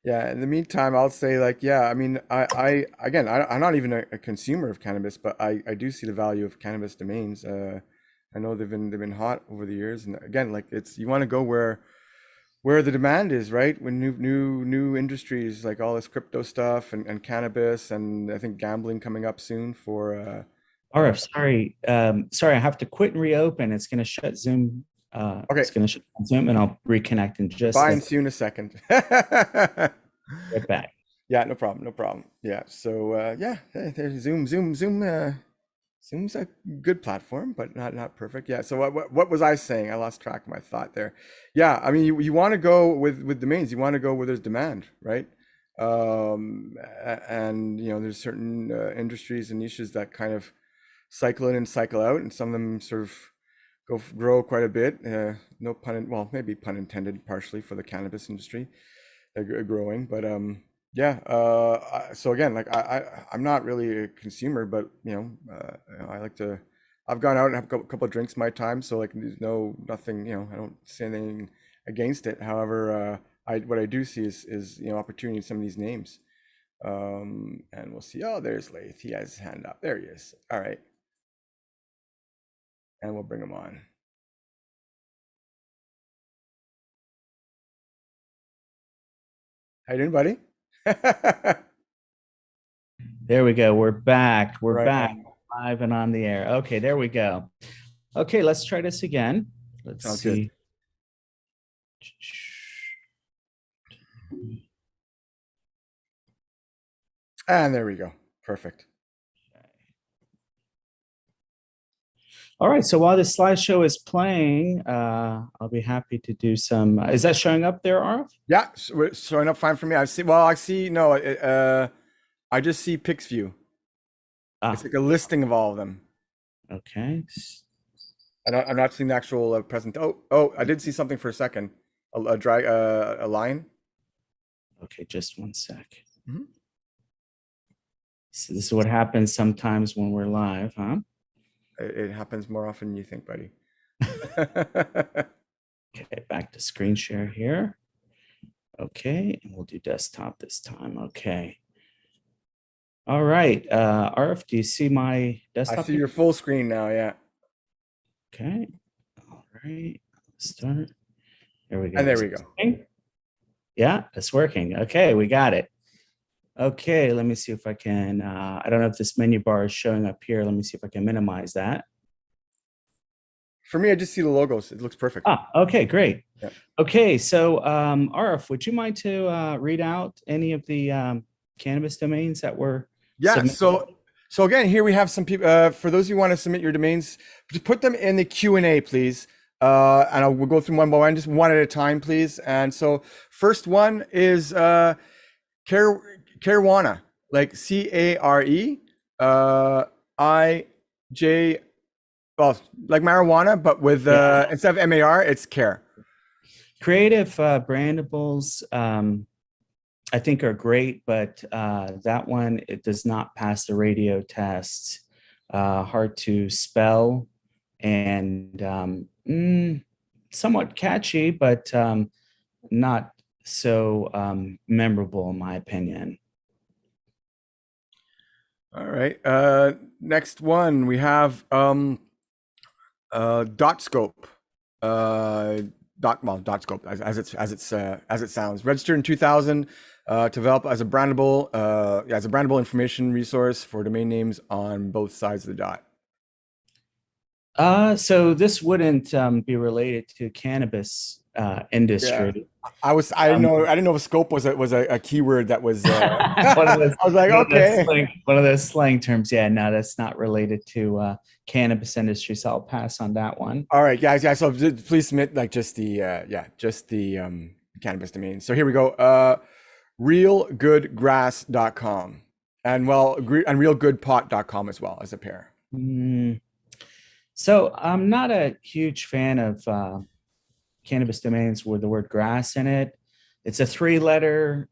Speaker 2: Yeah. In the meantime, I'll say, I mean, I'm not even a consumer of cannabis, but I do see the value of cannabis domains. I know they've been hot over the years, and again, you want to go where the demand is, right? When new industries like all this crypto stuff and cannabis, and I think gambling coming up soon for.
Speaker 1: RF, sorry, I have to quit and reopen. It's going to shut Zoom.
Speaker 2: Okay.
Speaker 1: It's going to shut Zoom, and I'll reconnect in just.
Speaker 2: Bye and see you in a second.
Speaker 1: Right back.
Speaker 2: Yeah, no problem. Yeah, so there's Zoom. Zoom's a good platform, but not perfect. Yeah. So what was I saying? I lost track of my thought there. Yeah, I mean, you want to go with domains. You want to go where there's demand, right? And there's certain industries and niches that kind of cycle in and cycle out, and some of them sort of grow quite a bit. No pun, well, maybe pun intended, partially for the cannabis industry, growing. But so again, I'm not really a consumer, but I I've gone out and have a couple of drinks my time, so like there's nothing, I don't see anything against it. However, what I do see is opportunity in some of these names. And we'll see. Oh, there's Laith. He has his hand up. There he is. All right. And we'll bring him on. How you doing, buddy?
Speaker 1: There we go. We're back. We're
Speaker 2: Right
Speaker 1: back
Speaker 2: on.
Speaker 1: live and on the air. Okay, there we go. Okay, let's try this again. Let's
Speaker 2: Sounds
Speaker 1: see.
Speaker 2: And there we go. Perfect.
Speaker 1: All right. So while the slideshow is playing, I'll be happy to do some. Is that showing up there, Arf?
Speaker 2: Yeah, so it's showing up fine for me. I see. No, I just see PixView. It's like a listing of all of them.
Speaker 1: Okay.
Speaker 2: I'm not seeing the actual present. Oh, I did see something for a second. A line.
Speaker 1: Okay, just one sec.
Speaker 2: Mhm.
Speaker 1: So this is what happens sometimes when we're live, huh?
Speaker 2: It happens more often than you think, buddy.
Speaker 1: Okay, back to screen share here. Okay, and we'll do desktop this time. Okay. All right. RF, do you see my desktop?
Speaker 2: I see your full screen now, yeah.
Speaker 1: Okay. All right. Start. There we go.
Speaker 2: And there we go.
Speaker 1: Yeah, it's working. Okay, we got it. Okay, let me see if I can, I don't know if this menu bar is showing up here. Let me see if I can minimize that.
Speaker 2: For me, I just see the logos. It looks perfect.
Speaker 1: Okay, great.
Speaker 2: Yeah.
Speaker 1: Okay, so Arif, would you mind to read out any of the cannabis domains that were submitted?
Speaker 2: So again, here we have some people, for those of you who want to submit your domains, just put them in the Q&A, please. And we'll go through one by one, just one at a time, please. And so first one is Carewana, like CARE, IJ, well, like marijuana, but with instead of MAR, it's care.
Speaker 1: Creative brandables, I think are great, but that one, it does not pass the radio test. Hard to spell and somewhat catchy, but not so memorable in my opinion.
Speaker 2: All right. Next one we have DotScope. DotScope as it sounds. Registered in 2000 to develop as a brandable information resource for domain names on both sides of the dot.
Speaker 1: So this wouldn't be related to cannabis industry.
Speaker 2: Yeah. I didn't know if scope was a keyword that was. I was like, okay,
Speaker 1: one of those slang terms. Yeah, no, that's not related to cannabis industry. So I'll pass on that one.
Speaker 2: All right, guys. Yeah, so please submit like just the cannabis domain. So here we go. Realgoodgrass.com and realgoodpot.com as well as a pair.
Speaker 1: So I'm not a huge fan of cannabis domains with the word grass in it. It's a 3-letter,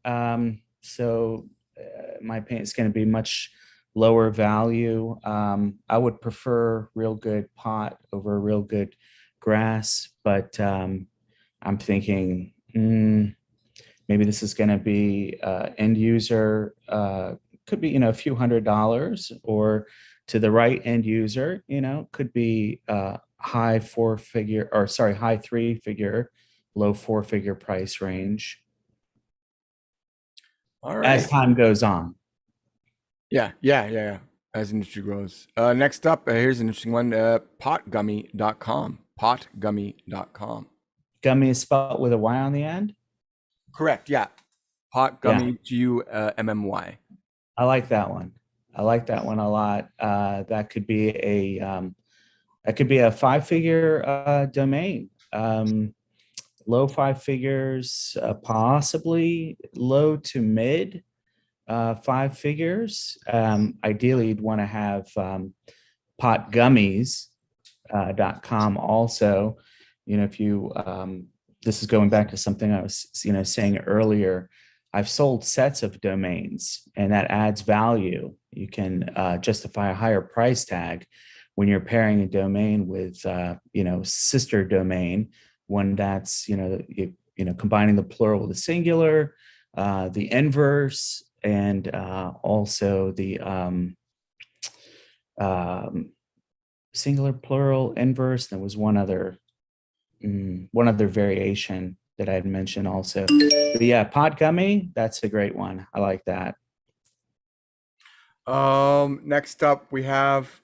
Speaker 1: so in my opinion, it's going to be much lower value. I would prefer Real Good Pot over Real Good Grass, but I'm thinking maybe this is going to be end user, could be a few $100s, or to the right end user, could be high 3-figure, low 4-figure price range.
Speaker 2: All right.
Speaker 1: As time goes on.
Speaker 2: Yeah. As industry grows. Next up, here's an interesting one. Potgummy.com. Potgummy.com.
Speaker 1: Gummy is spelled with a Y on the end?
Speaker 2: Correct. Yeah. Potgummy, Gummy.
Speaker 1: I like that one. I like that one a lot. That could be a 5-figure domain. Low 5 figures, possibly low to mid 5 figures. Ideally, you'd want to have potgummies.com also. If you this is going back to something I was saying earlier. I've sold sets of domains, and that adds value. You can justify a higher price tag when you're pairing a domain with, sister domain, one that's, combining the plural with the singular, the inverse, and also the singular, plural, inverse. There was one other variation that I had mentioned also. But yeah, Podgummy, that's a great one. I like that.
Speaker 2: Next up, we have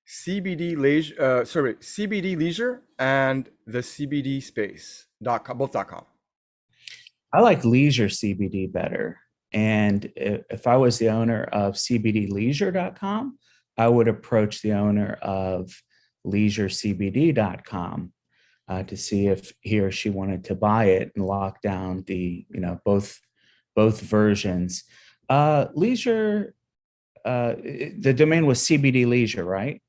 Speaker 2: CBD Leisure and the CBD Space.com, both.com.
Speaker 1: I like Leisure CBD better. And if I was the owner of CBDleisure.com, I would approach the owner of LeisureCBD.com to see if he or she wanted to buy it and lock down the, both versions. Leisure, the domain was CBD Leisure, right?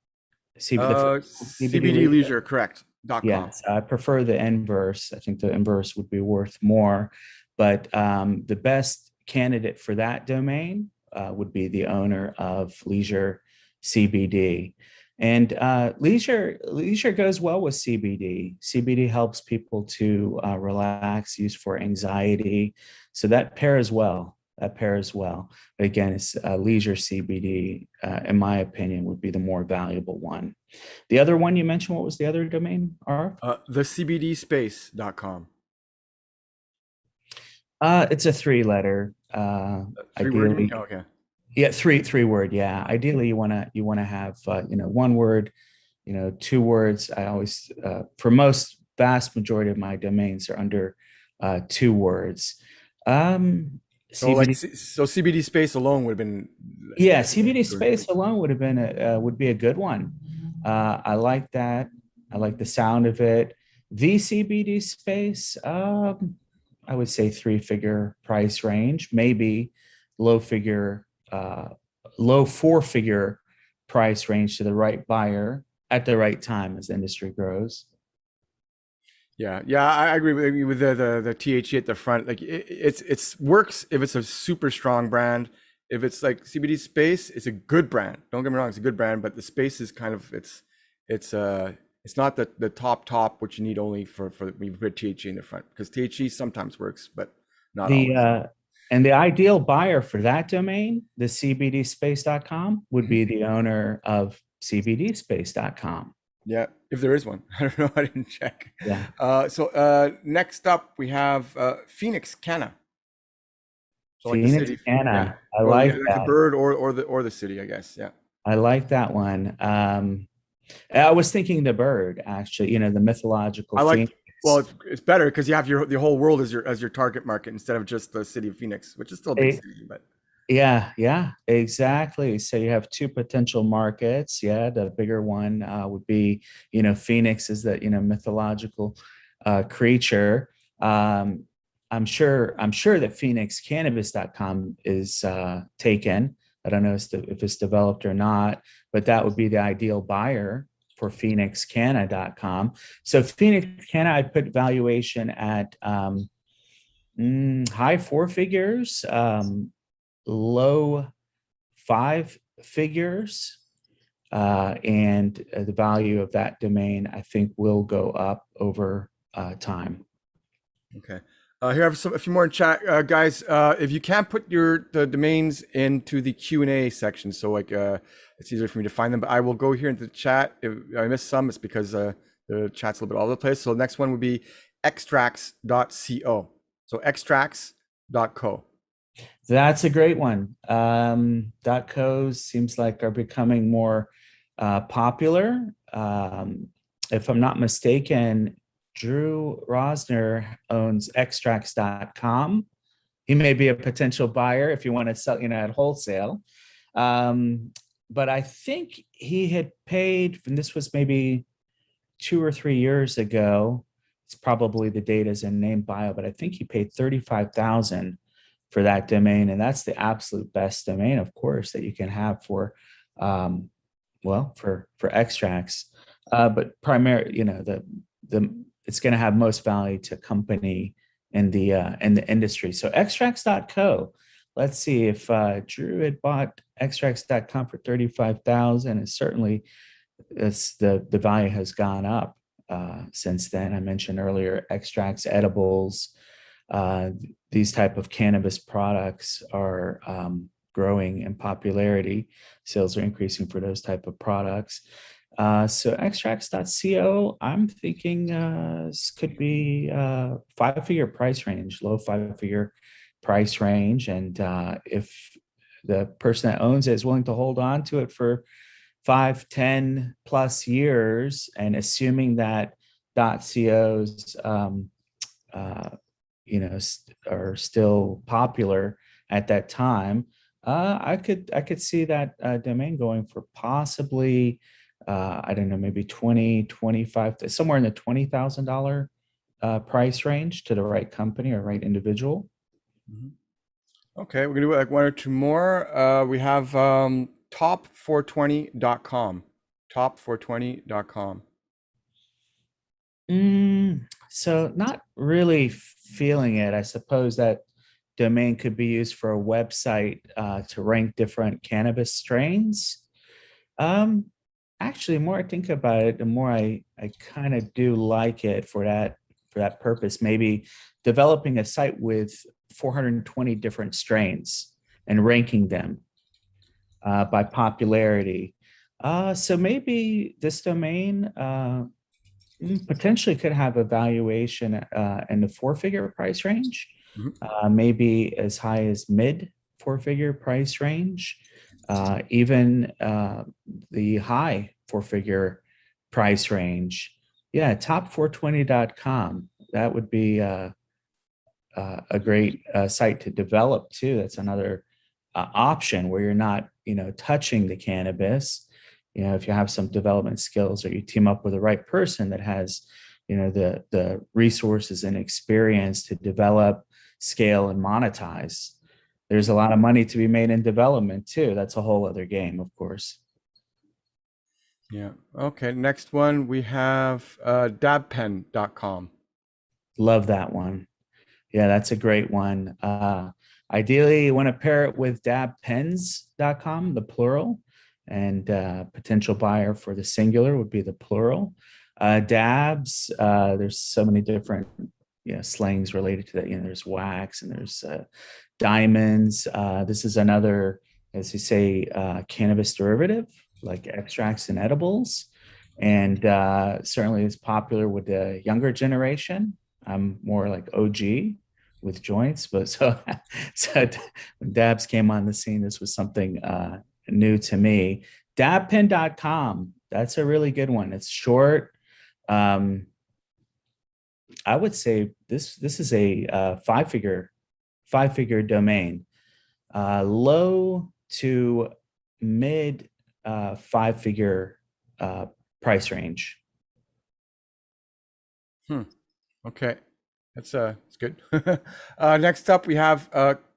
Speaker 2: CBD Leisure, correct. .com.
Speaker 1: Yes, I prefer the inverse. I think the inverse would be worth more, but the best candidate for that domain would be the owner of Leisure CBD. And leisure goes well with CBD. CBD helps people to relax, use for anxiety. So that pairs well. But again, it's Leisure CBD, in my opinion, would be the more valuable one. The other one you mentioned, what was the other domain, Arv?
Speaker 2: The CBDspace.com.
Speaker 1: It's a 3-letter.
Speaker 2: Three-word? Okay.
Speaker 1: Yeah, three word. Yeah. Ideally, you want to have 1 word, 2 words. I always for vast majority of my domains are under 2 words.
Speaker 2: So CBD Space alone would have been.
Speaker 1: Yeah, CBD Space alone would have been would be a good one. I like that. I like the sound of it. The CBD Space, I would say 3-figure price range, maybe low 4-figure price range to the right buyer at the right time as the industry grows.
Speaker 2: Yeah, I agree with you with the THC at the front. Like it's works if it's a super strong brand. If it's like CBD Space, it's a good brand. Don't get me wrong, it's a good brand, but the Space is kind of it's not the top which you need only for when you put THC in the front, because THC sometimes works, but not always.
Speaker 1: And the ideal buyer for that domain, the CBDspace.com, would be the owner of CBDspace.com.
Speaker 2: Yeah, if there is one. I don't know. I didn't check.
Speaker 1: Yeah.
Speaker 2: So next up, we have Phoenix Canna. So
Speaker 1: Phoenix
Speaker 2: like the city,
Speaker 1: Canna.
Speaker 2: Yeah.
Speaker 1: I like
Speaker 2: that.
Speaker 1: The
Speaker 2: bird or the city, I guess. Yeah.
Speaker 1: I like that one. I was thinking the bird, actually. The mythological. Phoenix.
Speaker 2: Well, it's better because you have the whole world as your target market instead of just the city of Phoenix, which is still a big city, but.
Speaker 1: Yeah, exactly. So you have 2 potential markets. Yeah, the bigger one would be, Phoenix is the mythological creature. I'm sure that PhoenixCannabis.com is taken. I don't know if it's developed or not, but that would be the ideal buyer for PhoenixCanna.com. So Phoenix Canna, I put valuation at high 4 figures. Low 5 figures, and the value of that domain, I think, will go up over time.
Speaker 2: Okay. Here I have a few more in chat, guys. If you can't put the domains into the Q&A section, so like it's easier for me to find them, but I will go here into the chat. If I missed some, it's because the chat's a little bit all over the place. So the next one would be extracts.co. So extracts.co.
Speaker 1: That's a great one. .co's seems like are becoming more popular. If I'm not mistaken, Drew Rosner owns extracts.com. He may be a potential buyer if you want to sell, at wholesale. But I think he had paid, and this was maybe 2 or 3 years ago. It's probably the data's in name bio, but I think he paid $35,000 for that domain, and that's the absolute best domain, of course, that you can have for extracts. But primarily, it's going to have most value to company in the industry. So extracts.co. Let's see if Drew had bought extracts.com for $35,000. It's certainly it's the value has gone up since then. I mentioned earlier extracts, edibles, these type of cannabis products are growing in popularity. Sales are increasing for those type of products. So extracts.co, I'm thinking this could be 5-figure price range, low 5-figure price range. And if the person that owns it is willing to hold on to it for 5, 10 plus years, and assuming that .co's are still popular at that time, I could see that domain going for possibly I don't know, maybe 20, 25, somewhere in the $20,000 price range to the right company or right individual.
Speaker 2: Okay, we're gonna do like one or two more. We have top420.com. Top420.com.
Speaker 1: So not really feeling it. I suppose that domain could be used for a website to rank different cannabis strains. Actually, the more I think about it, the more I kind of do like it for that purpose. Maybe developing a site with 420 different strains and ranking them by popularity. So maybe this domain potentially could have a valuation in the 4-figure price range, maybe as high as mid 4-figure price range, even the high 4-figure price range. Yeah, top420.com. That would be a great site to develop too. That's another option where you're not, touching the cannabis. If you have some development skills or you team up with the right person that has, the resources and experience to develop, scale, and monetize. There's a lot of money to be made in development too. That's a whole other game, of course.
Speaker 2: Yeah. Okay. Next one we have dabpen.com.
Speaker 1: Love that one. Yeah, that's a great one. Ideally, you want to pair it with dabpens.com, the plural, and potential buyer for the singular would be the plural. Dabs, there's so many different slangs related to that. There's wax and there's diamonds. This is another, as you say, cannabis derivative like extracts and edibles, and certainly is popular with the younger generation. I'm more like OG with joints, but so when dabs came on the scene, this was something new to me. Dabpen.com, that's a really good one. It's short. I would say this is a 5-figure domain, low to mid 5-figure price range.
Speaker 2: Okay, that's good. Next up, we have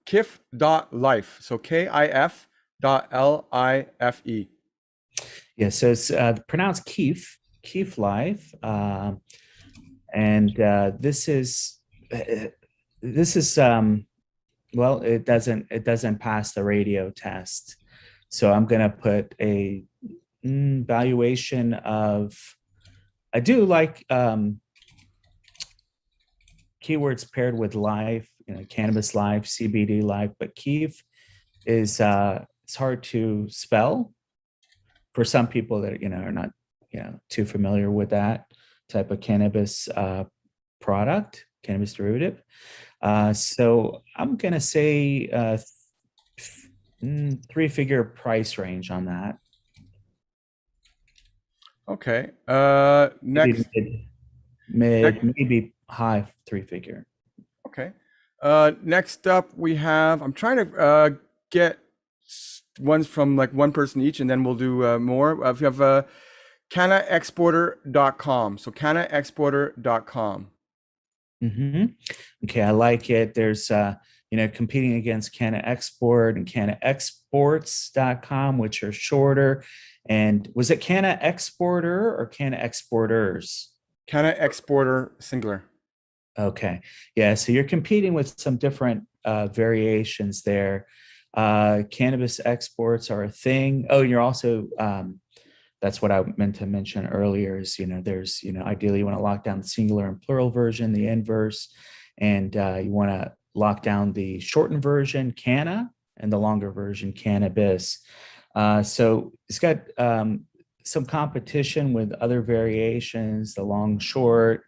Speaker 2: kif.life. So KIF.LIFE.
Speaker 1: Yeah, so it's pronounced Keef Life, and this is well, it doesn't pass the radio test. So I'm gonna put a valuation of. I do like keywords paired with life, cannabis life, CBD life, but Keef is it's hard to spell for some people that are not too familiar with that type of cannabis product, cannabis derivative. So I'm gonna say 3-figure price range on that.
Speaker 2: Okay. Next,
Speaker 1: maybe high 3-figure.
Speaker 2: Okay. Next up, we have. I'm trying to get ones from like one person each, and then we'll do more. We have cannaexporter.com. So cannaexporter.com.
Speaker 1: Okay, I like it. There's competing against Canna Export and cannaexports.com, which are shorter. And was it Canna Exporter or Canna Exporters?
Speaker 2: Canna Exporter singular.
Speaker 1: Okay. Yeah. So you're competing with some different variations there. Cannabis exports are a thing. Oh, you're also that's what I meant to mention earlier is, there's, ideally you want to lock down the singular and plural version, the inverse, and you want to lock down the shortened version, canna, and the longer version, cannabis. So it's got some competition with other variations, the long, short,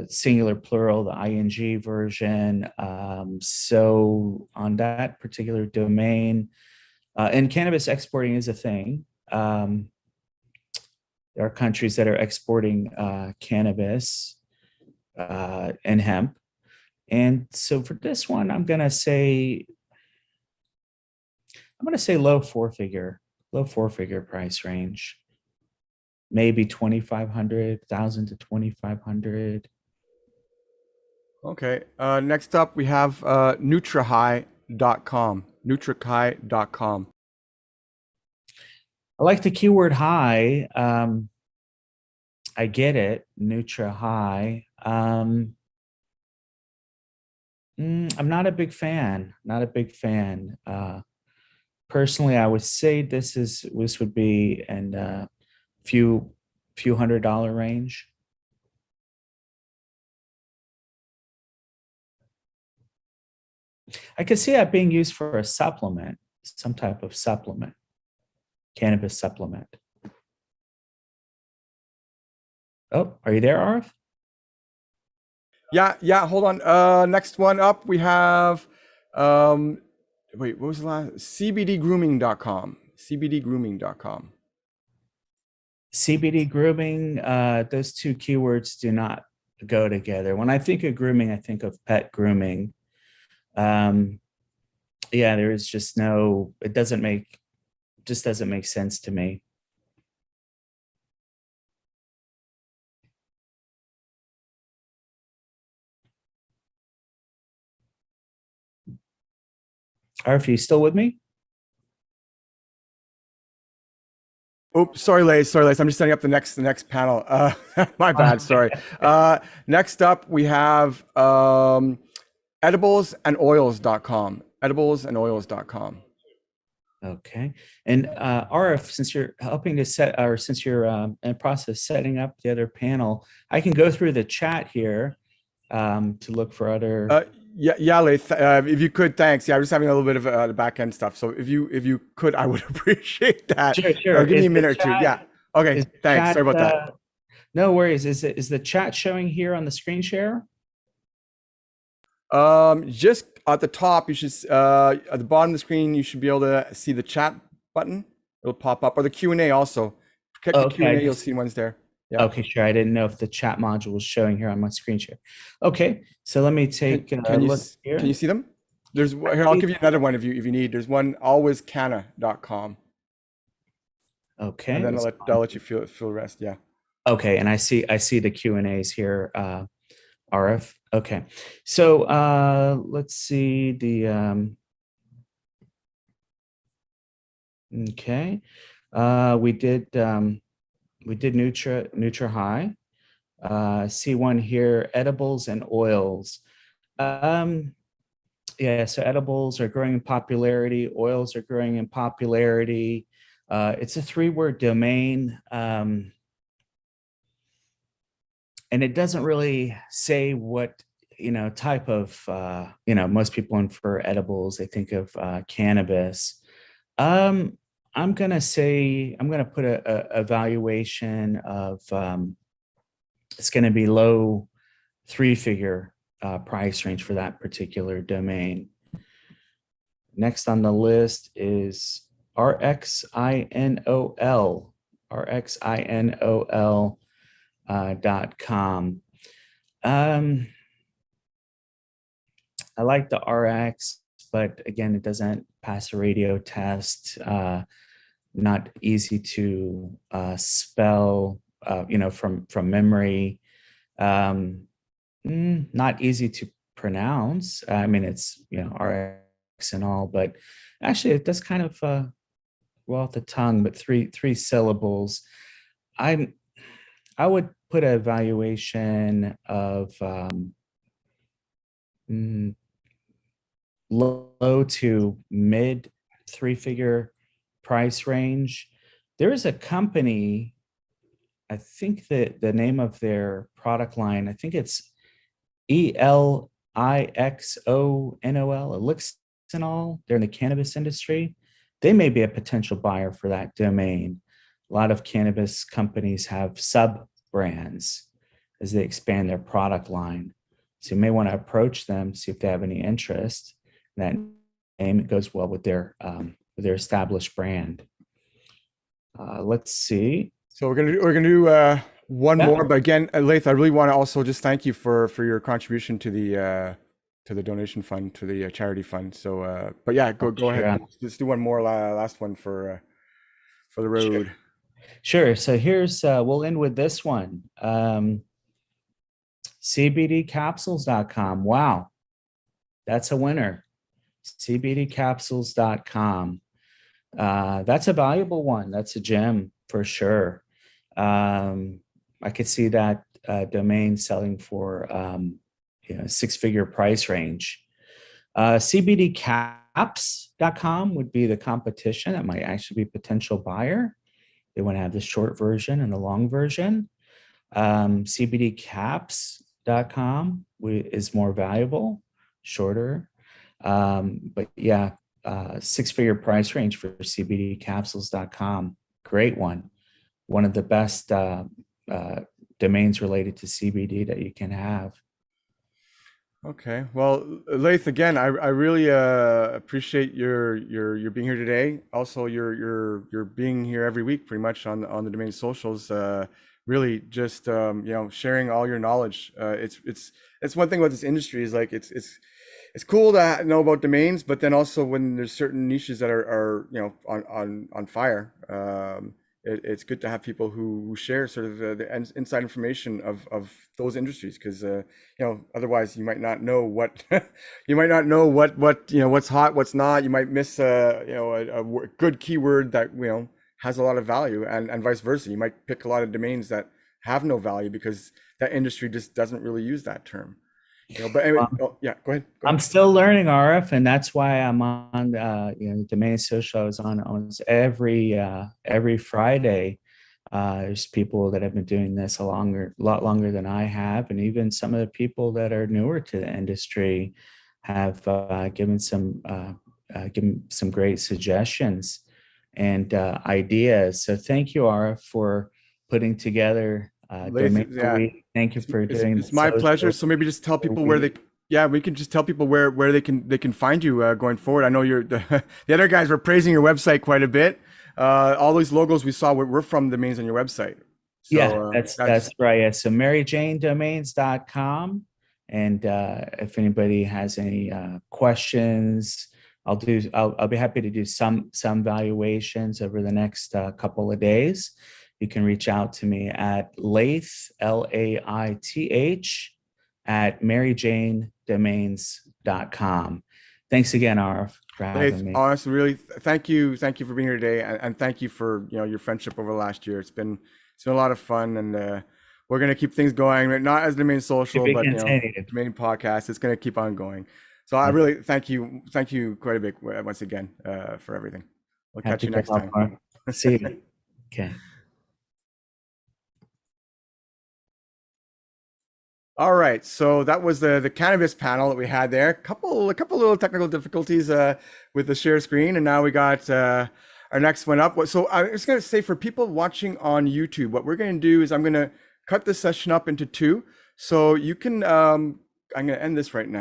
Speaker 1: singular, plural, the ing version. So on that particular domain, and cannabis exporting is a thing. There are countries that are exporting cannabis and hemp. And so for this one, I'm going to say low four figure price range. Maybe 2,500 to 2,500.
Speaker 2: Okay. Next up, we have NutraHigh.com. NutraHigh.com.
Speaker 1: I like the keyword high. I get it. Nutra high. I'm not a big fan. Personally, I would say this would be in few $100 range. I could see that being used for a supplement, some type of supplement, cannabis supplement. Oh, are you there, Arf?
Speaker 2: Yeah, hold on. Next one up, we have, wait, what was the last? CBDgrooming.com. CBDgrooming.com.
Speaker 1: CBD grooming, those two keywords do not go together. When I think of grooming, I think of pet grooming. There is just it doesn't make sense to me. Are you still with me?
Speaker 2: Oops, sorry, Laith. I'm just setting up the next panel. My bad. Sorry. Next up, we have ediblesandoils.com. Ediblesandoils.com.
Speaker 1: Okay. And RF, since you're helping to since you're in process setting up the other panel, I can go through the chat here to look for other.
Speaker 2: Yeah, Laith, if you could, thanks. Yeah, I'm just having a little bit of the back end stuff. So if you could, I would appreciate that.
Speaker 1: Sure.
Speaker 2: Give me a minute or two. Yeah. Okay. Thanks. Sorry about that.
Speaker 1: No worries. Is the chat showing here on the screen share?
Speaker 2: Just at the top, you should at the bottom of the screen, you should be able to see the chat button. It'll pop up, or the Q&A also. Click the Q&A, you'll see one's there. Yeah.
Speaker 1: Okay, sure. I didn't know if the chat module was showing here on my screen share. Okay, so let me take a look here.
Speaker 2: Can you see them? There's here. I'll give you another one if you need. There's one alwayscanna.com.
Speaker 1: Okay.
Speaker 2: And then I'll let you feel the rest. Yeah.
Speaker 1: Okay, and I see the Q&As here, RF. Okay, so let's see the. Okay, we did Nutra High. See one here, edibles and oils. Yeah, so edibles are growing in popularity. Oils are growing in popularity. It's a 3-word domain. And it doesn't really say what, type of, most people infer edibles. They think of cannabis. I'm going to put a valuation of, it's going to be low 3-figure price range for that particular domain. Next on the list is RXINOL, RXINOL.com. I like the RX, but again, it doesn't pass a radio test. Not easy to spell, from memory. Not easy to pronounce. I mean, it's RX and all, but actually, it does kind of roll off the tongue. But three syllables. I would put a valuation of low to mid 3-figure price range. there is a company, I think that the name of their product line, I think it's ELIXONOL, Elixinol. They're in the cannabis industry. They may be a potential buyer for that domain. A lot of cannabis companies have sub brands as they expand their product line. So you may want to approach them, see if they have any interest. That name, it goes well with their established brand. Let's see.
Speaker 2: So we're gonna do one more, but again, Laith, I really want to also just thank you for your contribution to the donation fund, to the charity fund. So, but yeah, go ahead. Let's do one more, last one for the road.
Speaker 1: Sure. So here's we'll end with this one. CBDcapsules.com. Wow, that's a winner. CBDcapsules.com. That's a valuable one. That's a gem for sure. I could see that domain selling for six-figure price range. CBDcaps.com would be the competition. That might actually be a potential buyer. They want to have the short version and the long version. CBDcaps.com is more valuable, shorter. But yeah, six-figure price range for CBDcapsules.com. Great one. One of the best domains related to CBD that you can have.
Speaker 2: Okay. Well, Laith, again, I really appreciate your being here today. Also, your being here every week, pretty much on the Domain socials. Really, just sharing all your knowledge. It's one thing about this industry is like it's cool to know about domains, but then also when there's certain niches that are on fire. It's good to have people who share sort of the inside information of those industries, because otherwise you might not know what what's hot, what's not. You might miss a good keyword that has a lot of value, and vice versa. You might pick a lot of domains that have no value because that industry just doesn't really use that term. But anyway, go ahead.
Speaker 1: I'm still learning, RF, and that's why I'm on Domain Social. On almost every Friday. There's people that have been doing this a lot longer than I have, and even some of the people that are newer to the industry have given some great suggestions and ideas. So thank you, RF, for putting together. Thank you for doing.
Speaker 2: It's my pleasure. So maybe just tell people where we can just tell people where they can find you going forward. I know the other guys were praising your website quite a bit. All these logos we saw were from domains on your website. So,
Speaker 1: that's right. Yeah. So MaryJaneDomains.com. And if anybody has any questions, I'll be happy to do some valuations over the next couple of days. You can reach out to me at Laith, LAITH, at MaryJaneDomains.com. Thanks again, RF, for having me.
Speaker 2: Honestly, really, thank you for being here today, and thank you for your friendship over the last year. It's been a lot of fun, and we're gonna keep things going. Not as Domain Social, but Domain Podcast. It's gonna keep on going. So I really thank you quite a bit once again for everything. We'll catch you next time.
Speaker 1: See you. Okay.
Speaker 2: All right, so that was the cannabis panel that we had there. A couple little technical difficulties with the share screen, and now we got our next one up. So I'm just going to say, for people watching on YouTube, what we're going to do is I'm going to cut this session up into two. So you can, I'm going to end this right now.